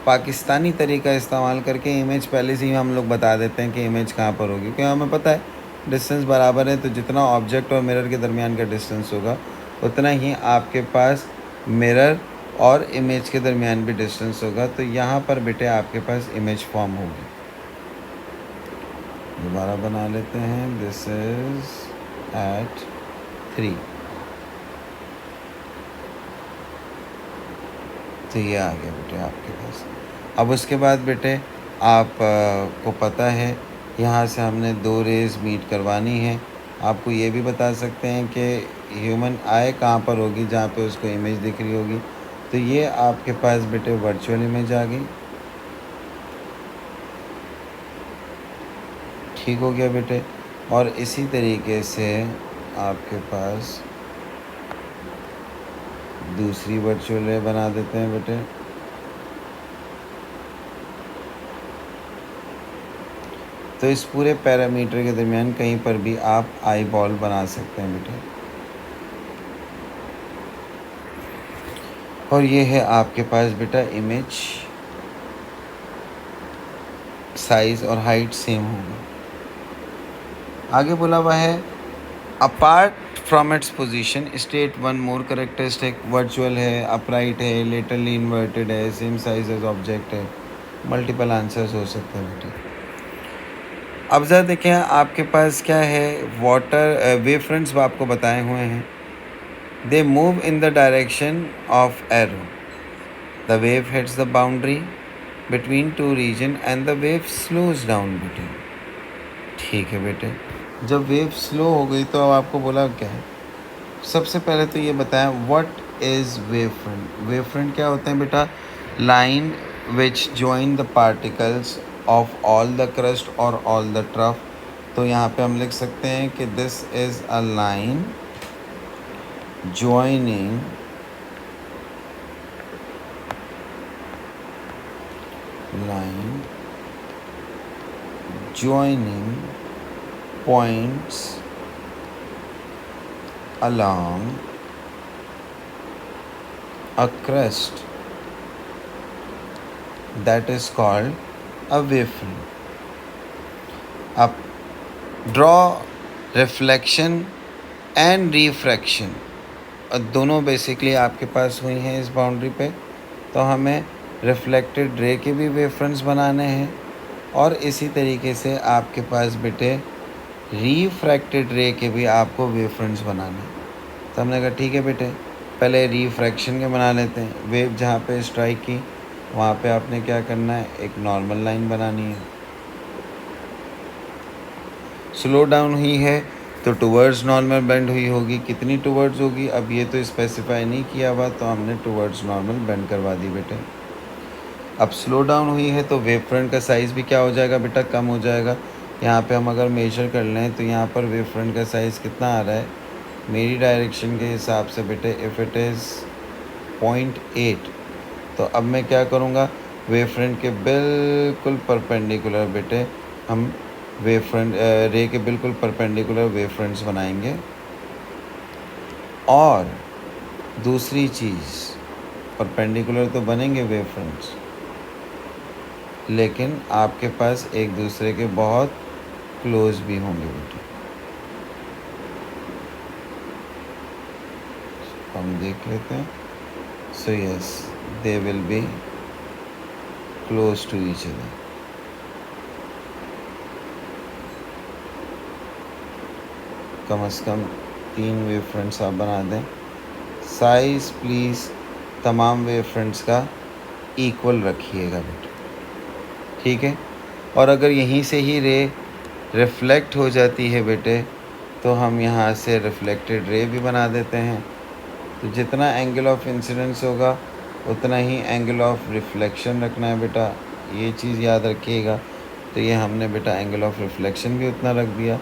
पाकिस्तानी तरीका इस्तेमाल करके इमेज पहले से ही हम लोग बता देते हैं कि इमेज कहाँ पर होगी, क्योंकि हमें पता है डिस्टेंस बराबर है। तो जितना ऑब्जेक्ट और मिरर के दरमियान का डिस्टेंस होगा उतना ही आपके पास मिरर और इमेज के दरमियान भी डिस्टेंस होगा। तो यहाँ पर बेटे आपके पास इमेज फॉर्म होगी। दोबारा बना लेते हैं, दिस इज एट 3। तो ये आ गया बेटे आपके पास। अब उसके बाद बेटे आप को पता है यहाँ से हमने दो रेज मीट करवानी है। आपको ये भी बता सकते हैं कि ह्यूमन आई कहाँ पर होगी, जहाँ पे उसको इमेज दिख रही होगी। तो ये आपके पास बेटे वर्चुअल इमेज आ गई। ठीक हो गया बेटे। और इसी तरीके से आपके पास दूसरी वर्चुअल रे बना देते हैं बेटे। तो इस पूरे पैरामीटर के दरमियान कहीं पर भी आप आई बॉल बना सकते हैं बेटे। और ये है आपके पास बेटा इमेज, साइज और हाइट सेम होगा। आगे बोला हुआ है, apart from its position state one more characteristic. Virtual है, अपराइट है, लेटरली इन्वर्टेड है, सेम साइज एज ऑब्जेक्ट है। मल्टीपल आंसर्स हो सकते हैं बेटे। अब ज़रा देखें आपके पास क्या है, वाटर वेव फ्रंट्स आपको बताए हुए हैं। They move in the direction of arrow. The wave hits the boundary between two region and the wave slows down बेटे। ठीक है बेटे, जब वेव स्लो हो गई तो अब आपको बोला क्या है, सबसे पहले तो ये बताएं what is wave front. Wave front क्या होते हैं बेटा? Line which join the particles of all the crust और ऑल द ट्रफ। तो यहाँ पे हम लिख सकते हैं कि this is a line joining line joining points along a crest that is called a wavefront. अब draw reflection and refraction दोनों बेसिकली आपके पास हुई हैं इस बाउंड्री पे। तो हमें रिफ्लेक्टेड रे के भी वेवफ्रंट्स बनाने हैं और इसी तरीके से आपके पास बेटे रिफ्रैक्टेड रे के भी आपको वेवफ्रंट्स बनाने हैं। तो हमने कहा ठीक है बेटे, पहले रिफ्रैक्शन के बना लेते हैं। वेव जहाँ पे स्ट्राइक की वहाँ पे आपने क्या करना है, एक नॉर्मल लाइन बनानी है। स्लो डाउन हुई है तो टुवर्ड्स नॉर्मल बेंड हुई होगी। कितनी टुवर्ड्स होगी अब ये तो स्पेसिफाई नहीं किया हुआ, तो हमने टुवर्ड्स नॉर्मल बेंड करवा दी बेटे। अब स्लो डाउन हुई है तो वेव फ्रंट का साइज़ भी क्या हो जाएगा बेटा, कम हो जाएगा। यहाँ पे हम अगर मेजर कर लें तो यहाँ पर वेव फ्रंट का साइज़ कितना आ रहा है मेरी डायरेक्शन के हिसाब से बेटे, इफ़ इट इज़ 0.8। तो अब मैं क्या करूँगा, वेव फ्रंट के बिल्कुल परपेंडिकुलर बेटे हम वेव फ्रंट रे के बिल्कुल परपेंडिकुलर वेव फ्रंट्स बनाएंगे। और दूसरी चीज़, परपेंडिकुलर तो बनेंगे वेव फ्रंट्स, लेकिन आपके पास एक दूसरे के बहुत क्लोज भी होंगे बेटे। हम देख लेते हैं। So yes, they will be close to each other. कम से कम 3 वेव फ्रंट्स आप बना दें। साइज़ प्लीज़ तमाम वेव फ्रंट्स का इक्वल रखिएगा बेटे, ठीक है। और अगर यहीं से ही रे रिफ्लेक्ट हो जाती है बेटे तो हम यहाँ से रिफ्लेक्टेड रे भी बना देते हैं। तो जितना एंगल ऑफ इंसिडेंस होगा उतना ही एंगल ऑफ रिफ्लेक्शन रखना है बेटा, ये चीज़ याद रखिएगा। तो ये हमने बेटा एंगल ऑफ रिफ्लेक्शन भी उतना रख दिया।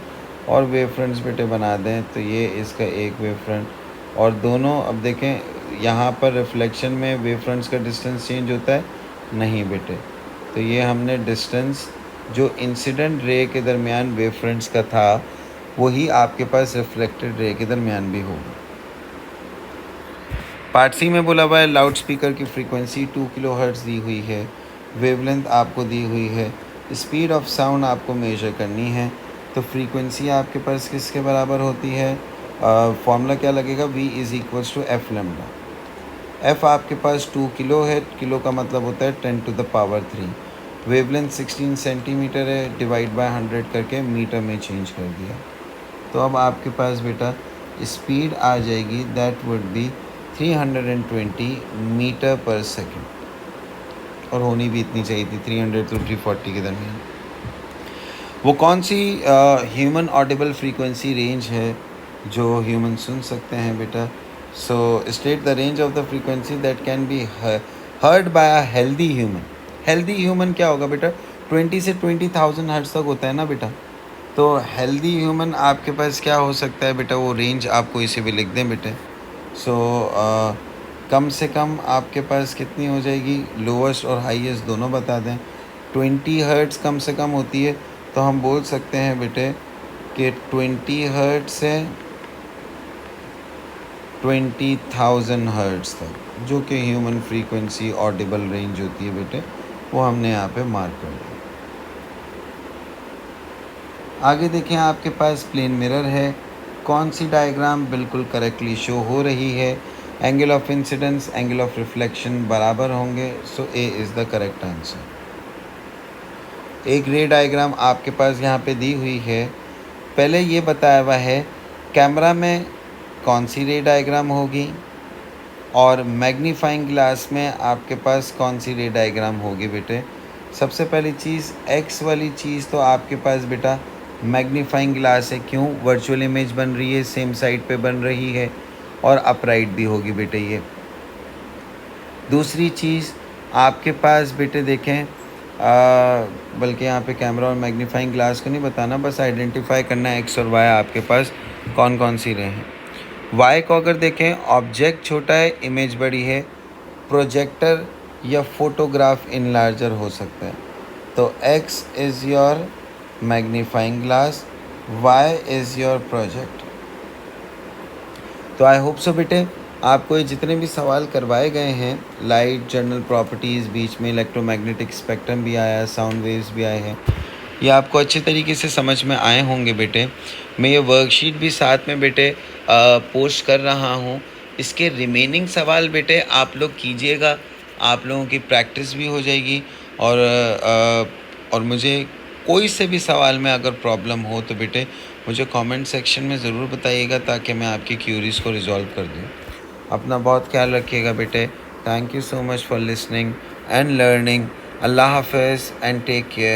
और वेव फ्रंट्स बेटे बना दें तो ये इसका एक वेव फ्रंट और दोनों। अब देखें यहाँ पर रिफ्लेक्शन में वेव फ्रंट्स का डिस्टेंस चेंज होता है नहीं बेटे, तो ये हमने डिस्टेंस जो इंसिडेंट रे के दरमियान वेव फ्रंट्स का था वही आपके पास रिफ्लेक्टेड रे के दरमियान भी होगा। पार्ट सी में बोला हुआ है लाउड स्पीकर की फ्रीक्वेंसी 2 किलोहर्ट्ज़ दी हुई है, वेवलेंथ आपको दी हुई है, स्पीड ऑफ साउंड आपको मेजर करनी है। तो फ्रीक्वेंसी आपके पास किसके बराबर होती है, फॉर्मूला क्या लगेगा, v is equals to f lambda. F आपके पास 2 किलो है, किलो का मतलब होता है 10 to the power 3। Wavelength 16 centimetre है, डिवाइड बाय 100 करके मीटर में चेंज कर दिया। तो अब आपके पास बेटा स्पीड आ जाएगी, दैट वुड बी 320 मीटर पर सेकंड, और होनी भी इतनी चाहिए थी 300 to 340 के दरमियान। वो कौन सी ह्यूमन ऑडिबल फ्रीक्वेंसी रेंज है जो ह्यूमन सुन सकते हैं बेटा। So state the range of the frequency that can be heard by a healthy human. Healthy human क्या होगा बेटा, 20 से 20,000 हर्ट्ज तक होता है ना बेटा। तो हेल्दी ह्यूमन आपके पास क्या हो सकता है बेटा, वो रेंज आपको इसे भी लिख दें बेटे। सो कम से कम आपके पास कितनी हो जाएगी, लोवेस्ट और हाईएस्ट दोनों बता दें। 20 हर्ट्ज कम से कम होती है, तो हम बोल सकते हैं बेटे कि 20 हर्ट्ज से 20,000 हर्ट्ज तक, जो कि ह्यूमन फ्रीक्वेंसी ऑडिबल रेंज होती है बेटे, वो हमने यहाँ पे मार्क कर दिया। आगे देखें, आपके पास प्लेन मिरर है, कौन सी डायग्राम बिल्कुल करेक्टली शो हो रही है। Angle of incidence, angle of reflection बराबर होंगे, so A is the correct answer. एक रे डायग्राम आपके पास यहाँ पे दी हुई है। पहले ये बताया हुआ है कैमरा में कौन सी रे डायग्राम होगी और मैग्नीफाइंग ग्लास में आपके पास कौन सी रे डायग्राम होगी बेटे। सबसे पहली चीज़, एक्स वाली चीज़ तो आपके पास बेटा मैग्नीफाइंग ग्लास है। क्यों, वर्चुअल इमेज बन रही है, सेम साइड पे बन रही है, और अपराइट भी होगी बेटे ये। दूसरी चीज़ आपके पास बेटे देखें, बल्कि यहाँ पे कैमरा और मैग्नीफाइंग ग्लास को नहीं बताना, बस आइडेंटिफाई करना है एक्स और वाई आपके पास कौन कौन सी रहे हैं। वाई को अगर देखें, ऑब्जेक्ट छोटा है, इमेज बड़ी है, प्रोजेक्टर या फोटोग्राफ इनलार्जर हो सकता है। तो X is your magnifying glass, Y is your project. तो आई होप सो बेटे आपको ये जितने भी सवाल करवाए गए हैं, लाइट, जनरल प्रॉपर्टीज़, बीच में इलेक्ट्रोमैग्नेटिक स्पेक्ट्रम भी आया है, साउंड वेव्स भी आए हैं, ये आपको अच्छे तरीके से समझ में आए होंगे बेटे। मैं ये वर्कशीट भी साथ में बेटे पोस्ट कर रहा हूँ। इसके रिमेनिंग सवाल बेटे आप लोग कीजिएगा, आप लोगों की प्रैक्टिस भी हो जाएगी। और मुझे कोई से भी सवाल में अगर प्रॉब्लम हो तो बेटे मुझे कमेंट सेक्शन में ज़रूर बताइएगा, ताकि मैं आपकी क्यूरीज़ को रिजॉल्व कर दूँ। अपना बहुत ख्याल रखिएगा बेटे। Thank you so much for listening and learning. अल्लाह हाफ़िज़ एंड टेक केयर।